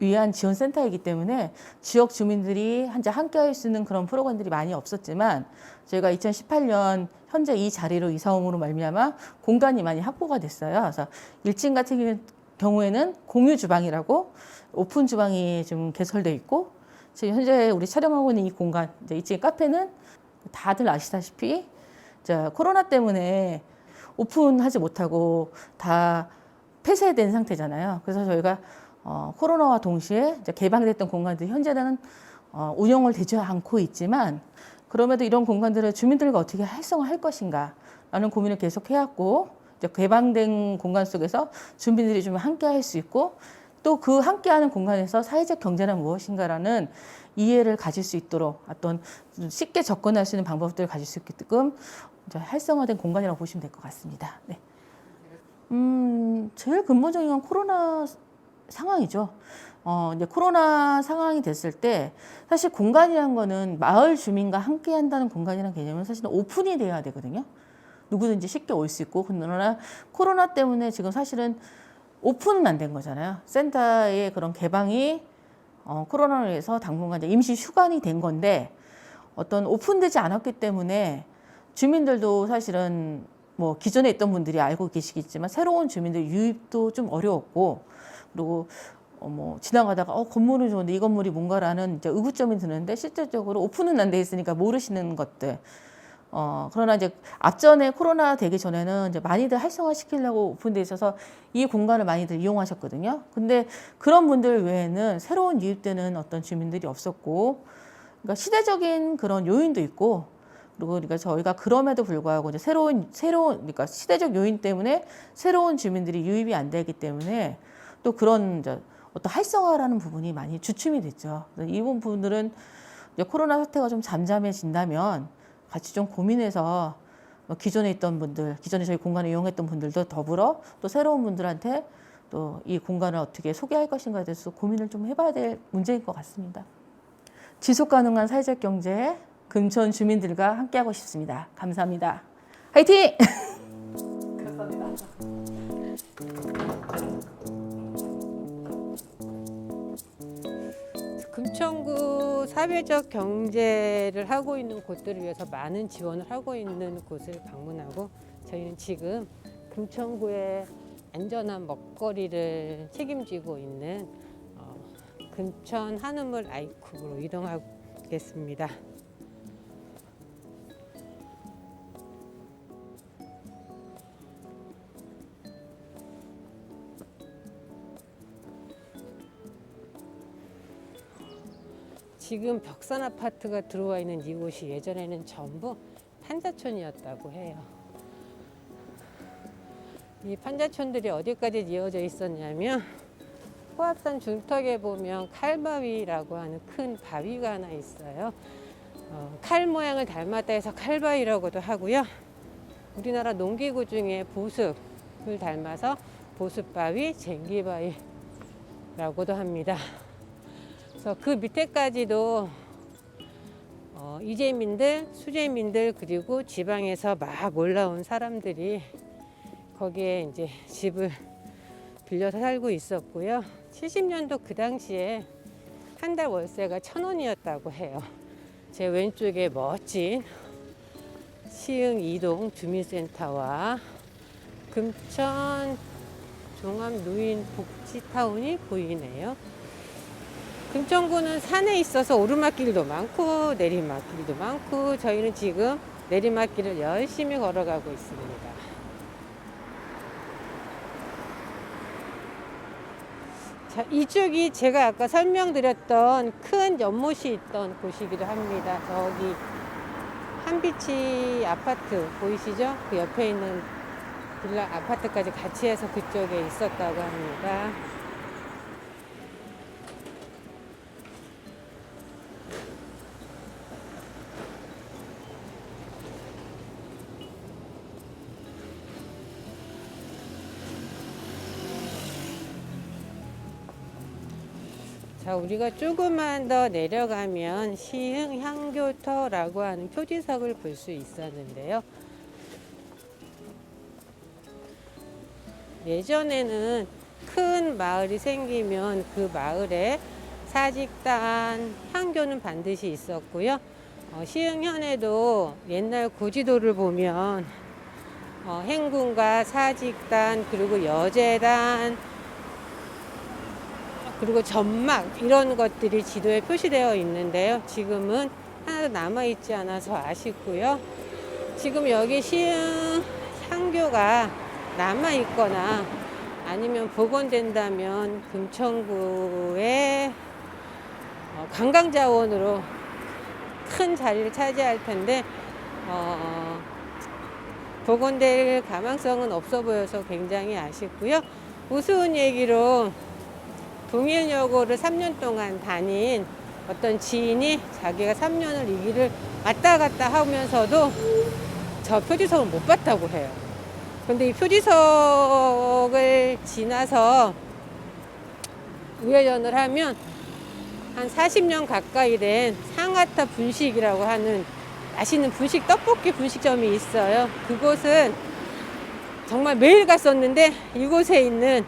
위한 지원센터이기 때문에 지역 주민들이 함께 할 수 있는 그런 프로그램들이 많이 없었지만 저희가 2018년 현재 이 자리로 이사 옴으로 말미암아 공간이 많이 확보가 됐어요. 그래서 1층 같은 경우에는 공유 주방이라고 오픈 주방이 좀 개설돼 있고 지금 현재 우리 촬영하고 있는 이 공간, 이제 2층 카페는 다들 아시다시피 이제 코로나 때문에 오픈하지 못하고 다 폐쇄된 상태잖아요. 그래서 저희가 코로나와 동시에 이제 개방됐던 공간들이 현재는 운영을 되지 않고 있지만 그럼에도 이런 공간들을 주민들과 어떻게 활성화할 것인가 라는 고민을 계속 해왔고 이제 개방된 공간 속에서 주민들이 좀 함께 할 수 있고 또 그 함께하는 공간에서 사회적 경제는 무엇인가라는 이해를 가질 수 있도록 어떤 쉽게 접근할 수 있는 방법들을 가질 수 있게끔 활성화된 공간이라고 보시면 될 것 같습니다. 네. 제일 근본적인 건 코로나 상황이죠. 이제 코로나 상황이 됐을 때 사실 공간이라는 거는 마을 주민과 함께 한다는 공간이라는 개념은 사실은 오픈이 돼야 되거든요. 누구든지 쉽게 올 수 있고. 그러나 코로나 때문에 지금 사실은 오픈은 안 된 거잖아요. 센터의 그런 개방이 코로나로 인해서 당분간 이제 임시 휴관이 된 건데 어떤 오픈되지 않았기 때문에 주민들도 사실은 뭐 기존에 있던 분들이 알고 계시겠지만 새로운 주민들 유입도 좀 어려웠고 그리고 뭐 지나가다가 건물은 좋은데 이 건물이 뭔가라는 이제 의구점이 드는데 실질적으로 오픈은 안 돼 있으니까 모르시는 것들. 그러나 이제 앞전에 코로나 되기 전에는 이제 많이들 활성화시키려고 오픈돼 있어서 이 공간을 많이들 이용하셨거든요. 근데 그런 분들 외에는 새로운 유입되는 어떤 주민들이 없었고, 그러니까 시대적인 그런 요인도 있고, 그리고 그러니까 저희가 그럼에도 불구하고 이제 새로운 그러니까 시대적 요인 때문에 새로운 주민들이 유입이 안 되기 때문에 또 그런 이제 어떤 활성화라는 부분이 많이 주춤이 됐죠. 이 부분들은 이제 코로나 사태가 좀 잠잠해진다면 같이 좀 고민해서 기존에 있던 분들, 기존에 저희 공간을 이용했던 분들도 더불어 또 새로운 분들한테 또 이 공간을 어떻게 소개할 것인가에 대해서 고민을 좀 해봐야 될 문제인 것 같습니다. 지속 가능한 사회적 경제, 금천 주민들과 함께하고 싶습니다. 감사합니다. 화이팅! 금천구 사회적 경제를 하고 있는 곳들을 위해서 많은 지원을 하고 있는 곳을 방문하고 저희는 지금 금천구의 안전한 먹거리를 책임지고 있는 금천 한우물 아이쿡으로 이동하겠습니다. 지금 벽산 아파트가 들어와 있는 이곳이 예전에는 전부 판자촌이었다고 해요. 이 판자촌들이 어디까지 이어져 있었냐면 호합산 중턱에 보면 칼바위라고 하는 큰 바위가 하나 있어요. 칼 모양을 닮았다 해서 칼바위라고도 하고요. 우리나라 농기구 중에 보습을 닮아서 보습바위, 쟁기바위라고도 합니다. 그래서 그 밑에까지도 이재민들, 수재민들 그리고 지방에서 막 올라온 사람들이 거기에 이제 집을 빌려서 살고 있었고요. 70년도 그 당시에 한 달 월세가 1,000원이었다고 해요. 제 왼쪽에 멋진 시흥 2동 주민센터와 금천 종합노인복지타운이 보이네요. 금천구는 산에 있어서 오르막길도 많고 내리막길도 많고 저희는 지금 내리막길을 열심히 걸어가고 있습니다. 자, 이쪽이 제가 아까 설명드렸던 큰 연못이 있던 곳이기도 합니다. 저기 한비치 아파트 보이시죠? 그 옆에 있는 빌라 아파트까지 같이 해서 그쪽에 있었다고 합니다. 자, 우리가 조금만 더 내려가면 시흥 향교터라고 하는 표지석을 볼 수 있었는데요. 예전에는 큰 마을이 생기면 그 마을에 사직단, 향교는 반드시 있었고요. 시흥현에도 옛날 고지도를 보면 행군과 사직단 그리고 여제단 그리고 점막 이런 것들이 지도에 표시되어 있는데요. 지금은 하나도 남아있지 않아서 아쉽고요. 지금 여기 시흥 향교가 남아있거나 아니면 복원된다면 금천구의 관광자원으로 큰 자리를 차지할 텐데 복원될 가망성은 없어 보여서 굉장히 아쉽고요. 우스운 얘기로 동일여고를 3년 동안 다닌 어떤 지인이 자기가 3년을 이 길을 왔다 갔다 하면서도 저 표지석을 못 봤다고 해요. 근데 이 표지석을 지나서 우회전을 하면 한 40년 가까이 된 상하타 분식이라고 하는 맛있는 분식 떡볶이 분식점이 있어요. 그곳은 정말 매일 갔었는데 이곳에 있는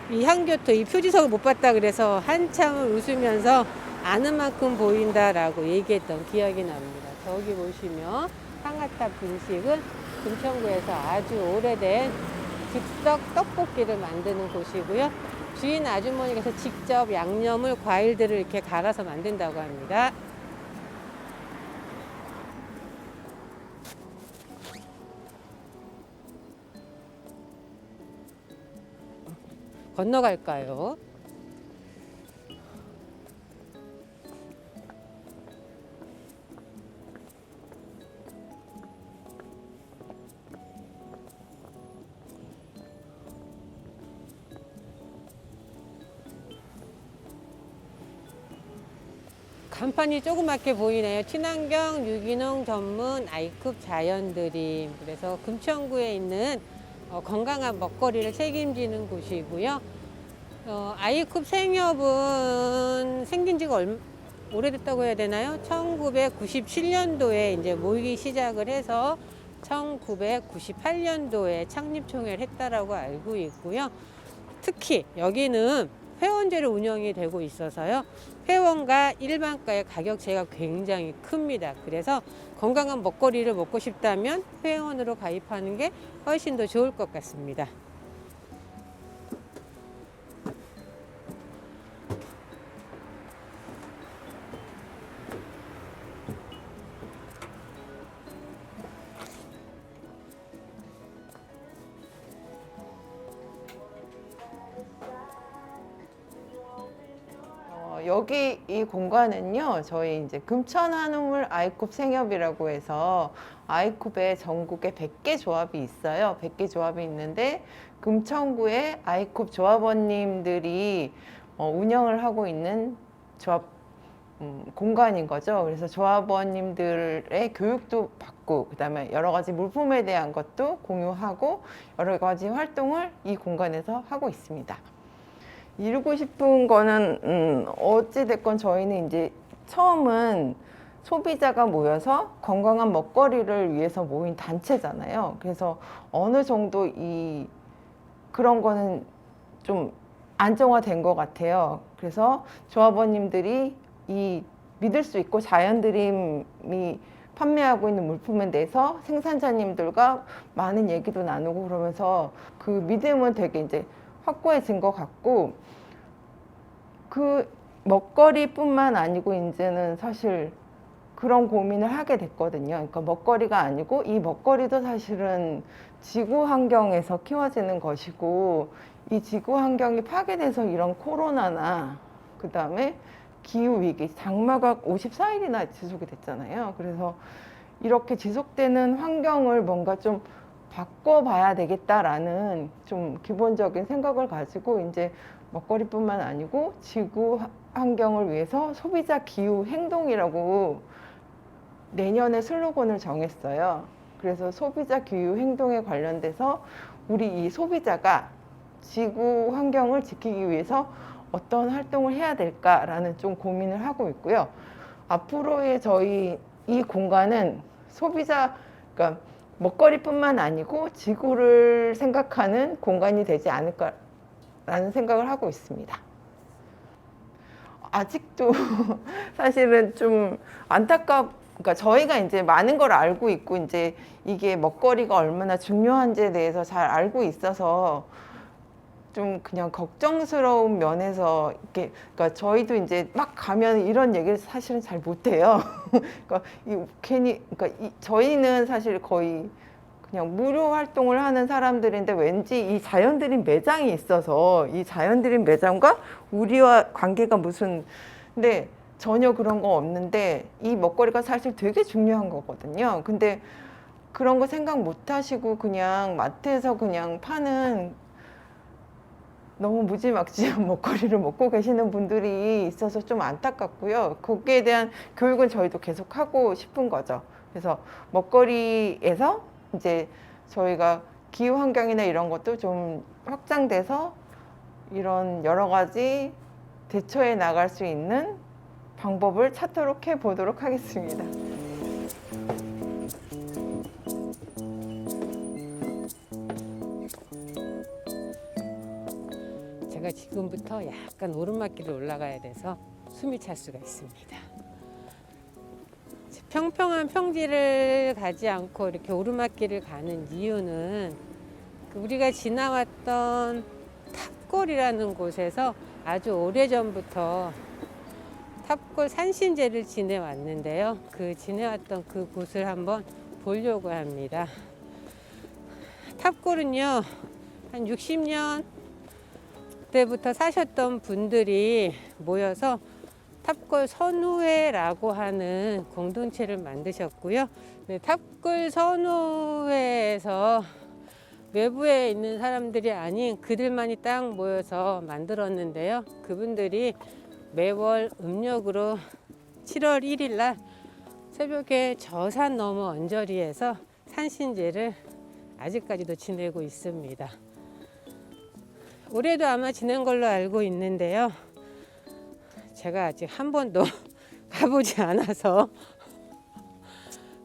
이 향교토 이 표지석을 못 봤다 그래서 한참을 웃으면서 아는 만큼 보인다라고 얘기했던 기억이 납니다. 저기 보시면 상하타 분식은 금천구에서 아주 오래된 즉석 떡볶이를 만드는 곳이고요. 주인 아주머니께서 직접 양념을 과일들을 이렇게 갈아서 만든다고 합니다. 건너갈까요? 간판이 조그맣게 보이네요. 친환경 유기농 전문 아이쿱 자연드림. 그래서 금천구에 있는 건강한 먹거리를 책임지는 곳이고요. 아이쿱 생협은 생긴 지가 오래됐다고 해야 되나요? 1997년도에 이제 모이기 시작을 해서 1998년도에 창립총회를 했다라고 알고 있고요. 특히 여기는 회원제로 운영이 되고 있어서요. 회원과 일반가의 가격 차이가 굉장히 큽니다. 그래서 건강한 먹거리를 먹고 싶다면 회원으로 가입하는 게 훨씬 더 좋을 것 같습니다. 여기 이 공간은요, 저희 이제 금천 한우물 아이쿱 생협이라고 해서 아이쿱에 전국에 100개 조합이 있어요. 100개 조합이 있는데 금천구에 아이쿱 조합원님들이 운영을 하고 있는 조합 공간인 거죠. 그래서 조합원님들의 교육도 받고, 그다음에 여러 가지 물품에 대한 것도 공유하고 여러 가지 활동을 이 공간에서 하고 있습니다. 이루고 싶은 거는 어찌됐건 저희는 이제 처음은 소비자가 모여서 건강한 먹거리를 위해서 모인 단체잖아요. 그래서 어느 정도 그런 거는 좀 안정화된 것 같아요. 그래서 조합원님들이 이 믿을 수 있고 자연드림이 판매하고 있는 물품에 대해서 생산자님들과 많은 얘기도 나누고 그러면서 그 믿음은 되게 이제 확고해진 것 같고, 그 먹거리뿐만 아니고 이제는 사실 그런 고민을 하게 됐거든요. 그러니까 먹거리가 아니고 이 먹거리도 사실은 지구 환경에서 키워지는 것이고, 이 지구 환경이 파괴돼서 이런 코로나나 그 다음에 기후 위기, 장마가 54일이나 지속이 됐잖아요. 그래서 이렇게 지속되는 환경을 뭔가 좀 바꿔봐야 되겠다라는 좀 기본적인 생각을 가지고 이제 먹거리뿐만 아니고 지구 환경을 위해서 소비자 기후 행동이라고 내년에 슬로건을 정했어요. 그래서 소비자 기후 행동에 관련돼서 우리 이 소비자가 지구 환경을 지키기 위해서 어떤 활동을 해야 될까라는 좀 고민을 하고 있고요. 앞으로의 저희 이 공간은 소비자, 그러니까 먹거리뿐만 아니고 지구를 생각하는 공간이 되지 않을까라는 생각을 하고 있습니다. 아직도 사실은 좀 그러니까 저희가 이제 많은 걸 알고 있고 이제 이게 먹거리가 얼마나 중요한지에 대해서 잘 알고 있어서 좀 그냥 걱정스러운 면에서 이렇게, 그러니까 저희도 이제 막 가면 이런 얘기를 사실은 잘 못해요. 그러니까 저희는 사실 거의 그냥 무료 활동을 하는 사람들인데 왠지 이 자연드림 매장이 있어서 이 자연드림 매장과 우리와 관계가 근데 전혀 그런 거 없는데 이 먹거리가 사실 되게 중요한 거거든요. 근데 그런 거 생각 못 하시고 그냥 마트에서 그냥 파는 너무 무지막지한 먹거리를 먹고 계시는 분들이 있어서 좀 안타깝고요. 거기에 대한 교육은 저희도 계속 하고 싶은 거죠. 그래서 먹거리에서 이제 저희가 기후 환경이나 이런 것도 좀 확장돼서 이런 여러 가지 대처해 나갈 수 있는 방법을 찾도록 해 보도록 하겠습니다. 제가 지금부터 약간 오르막길을 올라가야 돼서 숨이 찰 수가 있습니다. 평평한 평지를 가지 않고 이렇게 오르막길을 가는 이유는 우리가 지나왔던 탑골이라는 곳에서 아주 오래전부터 탑골 산신제를 지내왔는데요. 그 지내왔던 그 곳을 한번 보려고 합니다. 탑골은요, 한 60년 때부터 사셨던 분들이 모여서 탑골 선우회라고 하는 공동체를 만드셨고요. 네, 탑골 선우회에서 외부에 있는 사람들이 아닌 그들만이 딱 모여서 만들었는데요. 그분들이 매월 음력으로 7월 1일 날 새벽에 저산 너머 언저리에서 산신제를 아직까지도 지내고 있습니다. 올해도 아마 지낸 걸로 알고 있는데요. 제가 아직 한 번도 가보지 않아서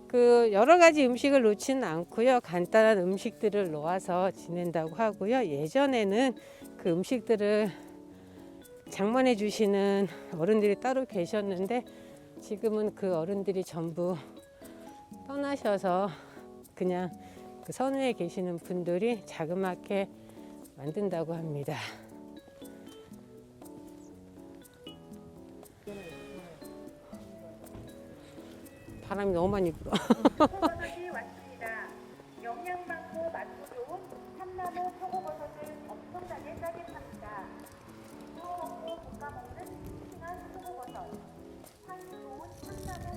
그 여러 가지 음식을 놓지는 않고요. 간단한 음식들을 놓아서 지낸다고 하고요. 예전에는 그 음식들을 장만해 주시는 어른들이 따로 계셨는데 지금은 그 어른들이 전부 떠나셔서 그냥 그 선우에 계시는 분들이 자그맣게 만든다고 합니다. 바람이 너무 많이 불어. 표고버섯이 왔습니다. 영양많고 맛도 좋은 참나무 표고버섯을 엄청나게 싸게 팝니다. 구워 먹고 볶아 먹는 싱싱한 표고버섯. 향이 좋은 참나무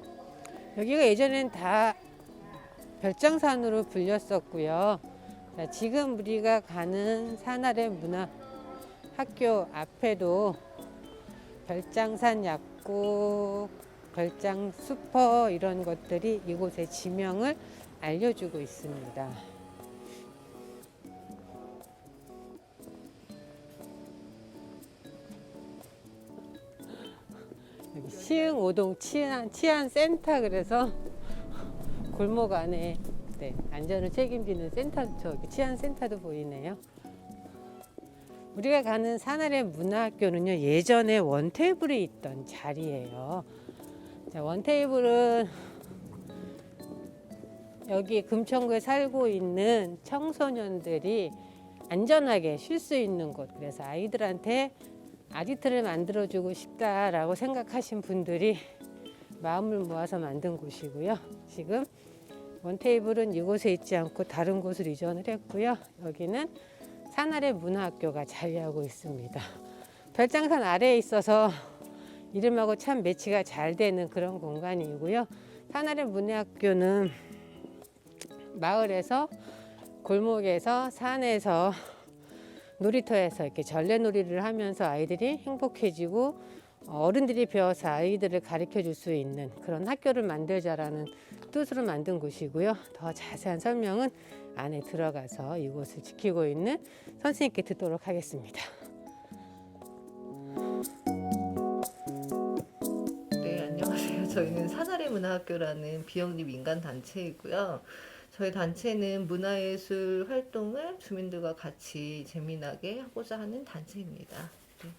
표고버섯. 여기가 예전엔 다 별장산으로 불렸었고요. 자, 지금 우리가 가는 산아래 문화학교 앞에도 별장산 약국, 별장 슈퍼 이런 것들이 이곳의 지명을 알려주고 있습니다. 여기 시흥5동 치안센터, 그래서 골목 안에 네, 안전을 책임지는 센터, 저기 치안센터도 보이네요. 우리가 가는 산아래 문화학교는요, 예전에 원테이블이 있던 자리예요. 자, 원테이블은 여기 금천구에 살고 있는 청소년들이 안전하게 쉴 수 있는 곳, 그래서 아이들한테 아지트를 만들어주고 싶다라고 생각하신 분들이 마음을 모아서 만든 곳이고요. 지금 원테이블은 이곳에 있지 않고 다른 곳으로 이전을 했고요. 여기는 산아래 문화학교가 자리하고 있습니다. 별장산 아래에 있어서 이름하고 참 매치가 잘 되는 그런 공간이고요. 산아래 문화학교는 마을에서, 골목에서, 산에서, 놀이터에서 이렇게 전래놀이를 하면서 아이들이 행복해지고 어른들이 배워서 아이들을 가르쳐 줄 수 있는 그런 학교를 만들자라는 뜻으로 만든 곳이고요. 더 자세한 설명은 안에 들어가서 이곳을 지키고 있는 선생님께 듣도록 하겠습니다. 네, 안녕하세요. 저희는 산아래 문화학교라는 비영리 민간 단체이고요. 저희 단체는 문화예술 활동을 주민들과 같이 재미나게 하고자 하는 단체입니다. 네.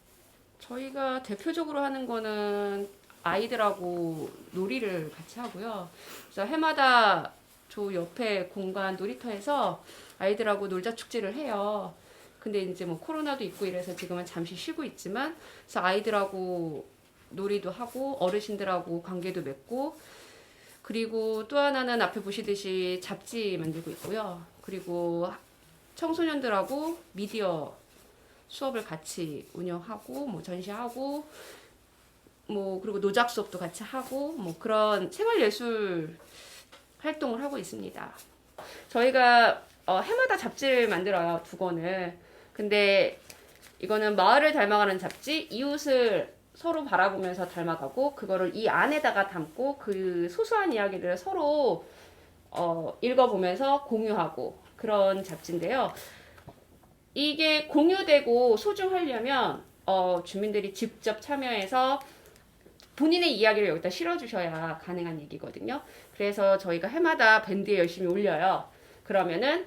저희가 대표적으로 하는 거는 아이들하고 놀이를 같이 하고요. 그래서 해마다 저 옆에 공간 놀이터에서 아이들하고 놀자 축제를 해요. 근데 이제 뭐 코로나도 있고 이래서 지금은 잠시 쉬고 있지만, 그래서 아이들하고 놀이도 하고 어르신들하고 관계도 맺고, 그리고 또 하나는 앞에 보시듯이 잡지 만들고 있고요. 그리고 청소년들하고 미디어 수업을 같이 운영하고, 뭐 전시하고, 뭐 그리고 노작 수업도 같이 하고, 뭐 그런 생활예술 활동을 하고 있습니다. 저희가 해마다 잡지를 만들어요, 2권을. 근데 이거는 마을을 닮아가는 잡지, 이웃을 서로 바라보면서 닮아가고, 그거를 이 안에다가 담고 그 소소한 이야기들을 서로 읽어보면서 공유하고 그런 잡지인데요. 이게 공유되고 소중하려면 주민들이 직접 참여해서 본인의 이야기를 여기다 실어주셔야 가능한 얘기거든요. 그래서 저희가 해마다 밴드에 열심히 올려요. 그러면은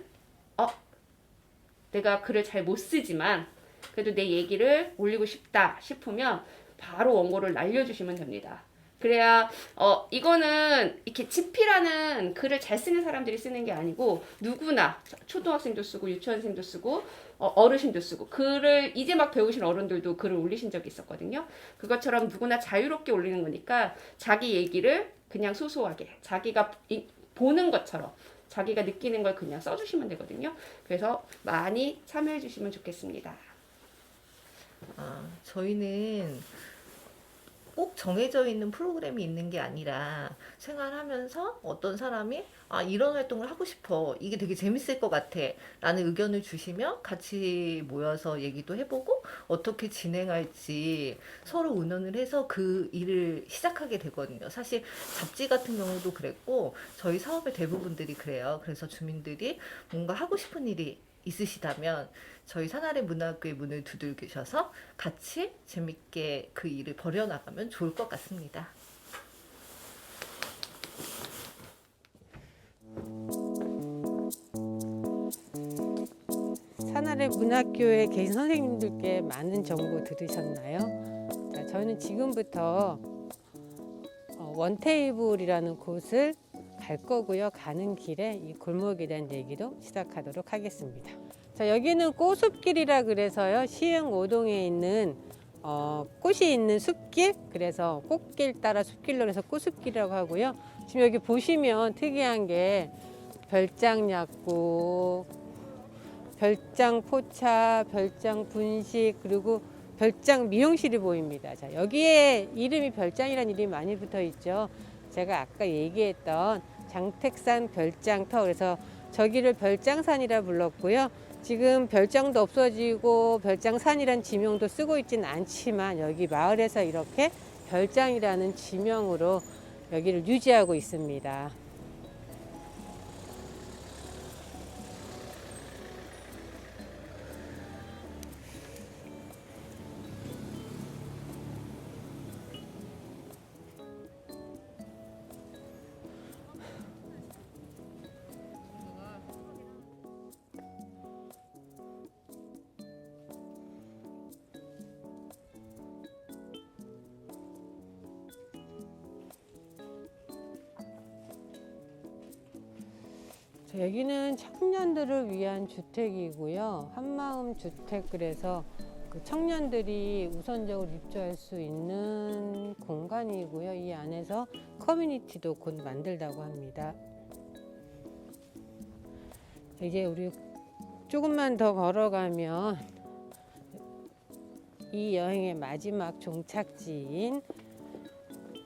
내가 글을 잘 못 쓰지만 그래도 내 얘기를 올리고 싶다 싶으면 바로 원고를 날려주시면 됩니다. 그래야 이거는 이렇게 지피라는 글을 잘 쓰는 사람들이 쓰는 게 아니고 누구나 초등학생도 쓰고 유치원생도 쓰고 어르신도 쓰고 글을 이제 막 배우신 어른들도 글을 올리신 적이 있었거든요. 그것처럼 누구나 자유롭게 올리는 거니까 자기 얘기를 그냥 소소하게 자기가 보는 것처럼 자기가 느끼는 걸 그냥 써주시면 되거든요. 그래서 많이 참여해 주시면 좋겠습니다. 저희는 꼭 정해져 있는 프로그램이 있는 게 아니라 생활하면서 어떤 사람이 이런 활동을 하고 싶어, 이게 되게 재밌을 것 같아 라는 의견을 주시면 같이 모여서 얘기도 해보고 어떻게 진행할지 서로 의논을 해서 그 일을 시작하게 되거든요. 사실 잡지 같은 경우도 그랬고 저희 사업의 대부분들이 그래요. 그래서 주민들이 뭔가 하고 싶은 일이 있으시다면 저희 산아래 문화학교의 문을 두들기셔서 같이 재밌게 그 일을 벌여나가면 좋을 것 같습니다. 산아래 문학교에 계신 선생님들께 많은 정보 들으셨나요? 자, 저는 지금부터 원테이블이라는 곳을 갈 거고요. 가는 길에 이 골목에 대한 얘기도 시작하도록 하겠습니다. 자, 여기는 꽃숲길이라 그래서요. 시흥 5동에 있는 꽃이 있는 숲길, 그래서 꽃길 따라 숲길로 해서 꽃숲길이라고 하고요. 지금 여기 보시면 특이한 게 별장 약국, 별장 포차, 별장 분식, 그리고 별장 미용실이 보입니다. 자, 여기에 이름이 별장이라는 이름이 많이 붙어 있죠. 제가 아까 얘기했던 장택산 별장터, 그래서 저기를 별장산이라 불렀고요. 지금 별장도 없어지고 별장산이란 지명도 쓰고 있지는 않지만 여기 마을에서 이렇게 별장이라는 지명으로 여기를 유지하고 있습니다. 여기는 청년들을 위한 주택이고요. 한마음 주택, 그래서 그 청년들이 우선적으로 입주할 수 있는 공간이고요. 이 안에서 커뮤니티도 곧 만들다고 합니다. 이제 우리 조금만 더 걸어가면 이 여행의 마지막 종착지인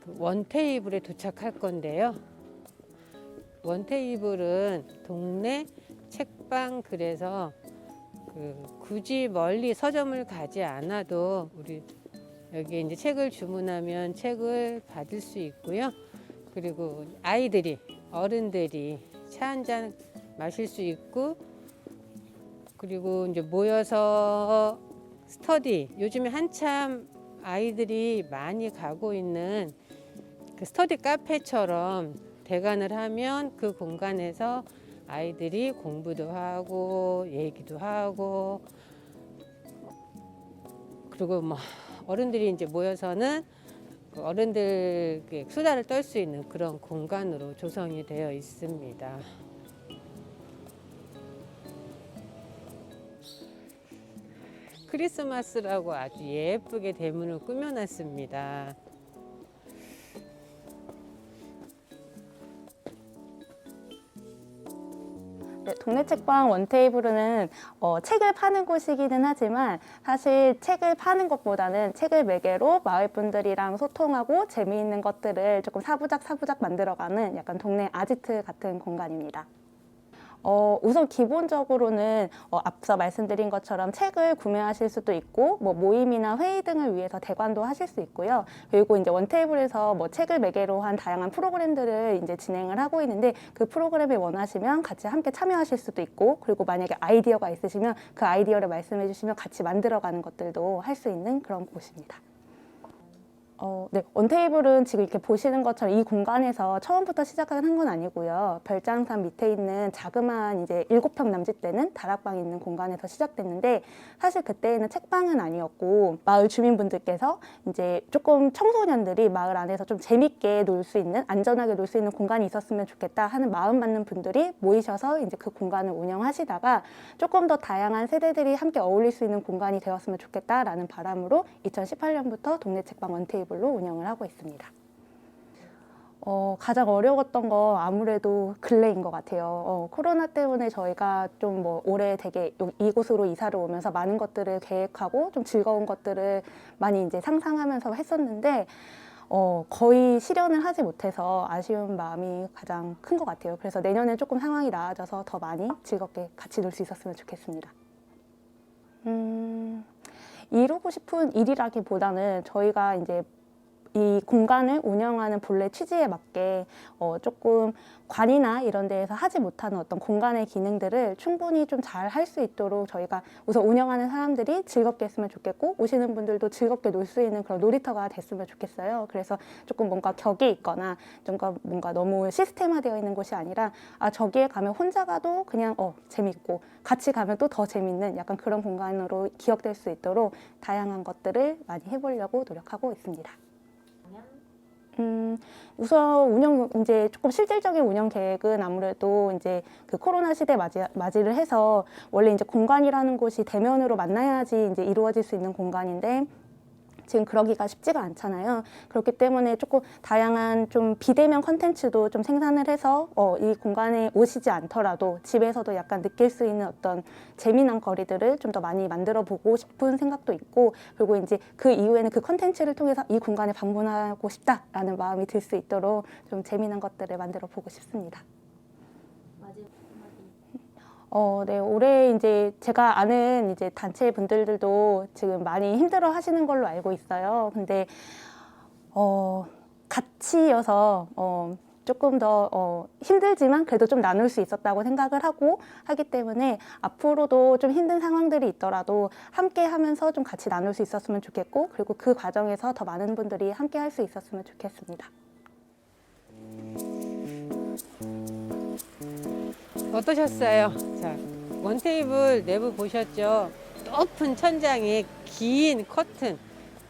그 원테이블에 도착할 건데요. 원테이블은 동네 책방, 그래서 굳이 멀리 서점을 가지 않아도 우리 여기 이제 책을 주문하면 책을 받을 수 있고요. 그리고 아이들이, 어른들이 차 한 잔 마실 수 있고, 그리고 이제 모여서 스터디, 요즘에 한참 아이들이 많이 가고 있는 그 스터디 카페처럼 대관을 하면 그 공간에서 아이들이 공부도 하고 얘기도 하고, 그리고 뭐 어른들이 이제 모여서는 어른들 수다를 떨 수 있는 그런 공간으로 조성이 되어 있습니다. 크리스마스라고 아주 예쁘게 대문을 꾸며놨습니다. 동네 책방 원테이블은 책을 파는 곳이기는 하지만 사실 책을 파는 것보다는 책을 매개로 마을 분들이랑 소통하고 재미있는 것들을 조금 사부작 만들어가는 약간 동네 아지트 같은 공간입니다. 우선 기본적으로는 앞서 말씀드린 것처럼 책을 구매하실 수도 있고 뭐 모임이나 회의 등을 위해서 대관도 하실 수 있고요. 그리고 이제 원테이블에서 뭐 책을 매개로 한 다양한 프로그램들을 이제 진행을 하고 있는데 그 프로그램을 원하시면 같이 함께 참여하실 수도 있고, 그리고 만약에 아이디어가 있으시면 그 아이디어를 말씀해 주시면 같이 만들어가는 것들도 할 수 있는 그런 곳입니다. 네, 원테이블은 지금 이렇게 보시는 것처럼 이 공간에서 처음부터 시작을 한 건 아니고요. 별장산 밑에 있는 자그마한 이제 7평 남짓되는 다락방이 있는 공간에서 시작됐는데 사실 그때는 책방은 아니었고 마을 주민분들께서 이제 조금 청소년들이 마을 안에서 좀 재밌게 놀 수 있는 안전하게 놀 수 있는 공간이 있었으면 좋겠다 하는 마음 받는 분들이 모이셔서 이제 그 공간을 운영하시다가 조금 더 다양한 세대들이 함께 어울릴 수 있는 공간이 되었으면 좋겠다라는 바람으로 2018년부터 동네 책방 원테이블로 운영을 하고 있습니다. 가장 어려웠던 거 아무래도 근래인 것 같아요. 코로나 때문에 저희가 좀 뭐 올해 되게 이곳으로 이사를 오면서 많은 것들을 계획하고 좀 즐거운 것들을 많이 이제 상상하면서 했었는데 거의 실현을 하지 못해서 아쉬운 마음이 가장 큰 것 같아요. 그래서 내년에 조금 상황이 나아져서 더 많이 즐겁게 같이 놀 수 있었으면 좋겠습니다. 이루고 싶은 일이라기보다는 저희가 이제 이 공간을 운영하는 본래 취지에 맞게 조금 관이나 이런 데에서 하지 못하는 어떤 공간의 기능들을 충분히 좀 잘 할 수 있도록 저희가 우선 운영하는 사람들이 즐겁게 했으면 좋겠고 오시는 분들도 즐겁게 놀 수 있는 그런 놀이터가 됐으면 좋겠어요. 그래서 조금 뭔가 격이 있거나 뭔가 너무 시스템화되어 있는 곳이 아니라 저기에 가면 혼자 가도 그냥 재밌고 같이 가면 또 더 재밌는 약간 그런 공간으로 기억될 수 있도록 다양한 것들을 많이 해보려고 노력하고 있습니다. 우선 이제 조금 실질적인 운영 계획은 아무래도 이제 그 코로나 시대 맞이를 해서 원래 이제 공간이라는 곳이 대면으로 만나야지 이제 이루어질 수 있는 공간인데 지금 그러기가 쉽지가 않잖아요. 그렇기 때문에 조금 다양한 좀 비대면 컨텐츠도 좀 생산을 해서 이 공간에 오시지 않더라도 집에서도 약간 느낄 수 있는 어떤 재미난 거리들을 좀 더 많이 만들어 보고 싶은 생각도 있고 그리고 이제 그 이후에는 그 컨텐츠를 통해서 이 공간에 방문하고 싶다라는 마음이 들 수 있도록 좀 재미난 것들을 만들어 보고 싶습니다. 네, 올해 이제 제가 아는 이제 단체 분들도 지금 많이 힘들어 하시는 걸로 알고 있어요. 근데, 같이여서, 조금 더, 힘들지만 그래도 좀 나눌 수 있었다고 생각을 하기 때문에 앞으로도 좀 힘든 상황들이 있더라도 함께 하면서 좀 같이 나눌 수 있었으면 좋겠고, 그리고 그 과정에서 더 많은 분들이 함께 할 수 있었으면 좋겠습니다. 어떠셨어요? 자, 원테이블 내부 보셨죠? 높은 천장에 긴 커튼.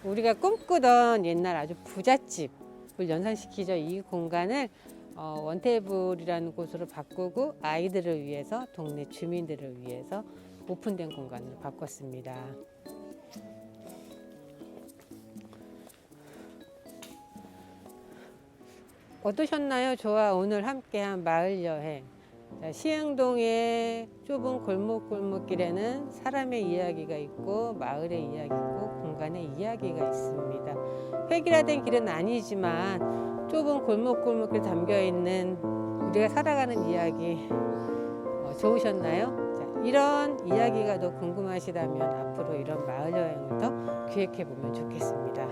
우리가 꿈꾸던 옛날 아주 부잣집을 연상시키죠. 이 공간을 원테이블이라는 곳으로 바꾸고 아이들을 위해서, 동네 주민들을 위해서 오픈된 공간으로 바꿨습니다. 어떠셨나요? 저와 오늘 함께한 마을 여행. 시흥동의 좁은 골목길에는 사람의 이야기가 있고 마을의 이야기 있고 공간의 이야기가 있습니다. 획일화된 길은 아니지만 좁은 골목길에 담겨있는 우리가 살아가는 이야기 좋으셨나요? 자, 이런 이야기가 더 궁금하시다면 앞으로 이런 마을 여행을 더 기획해 보면 좋겠습니다.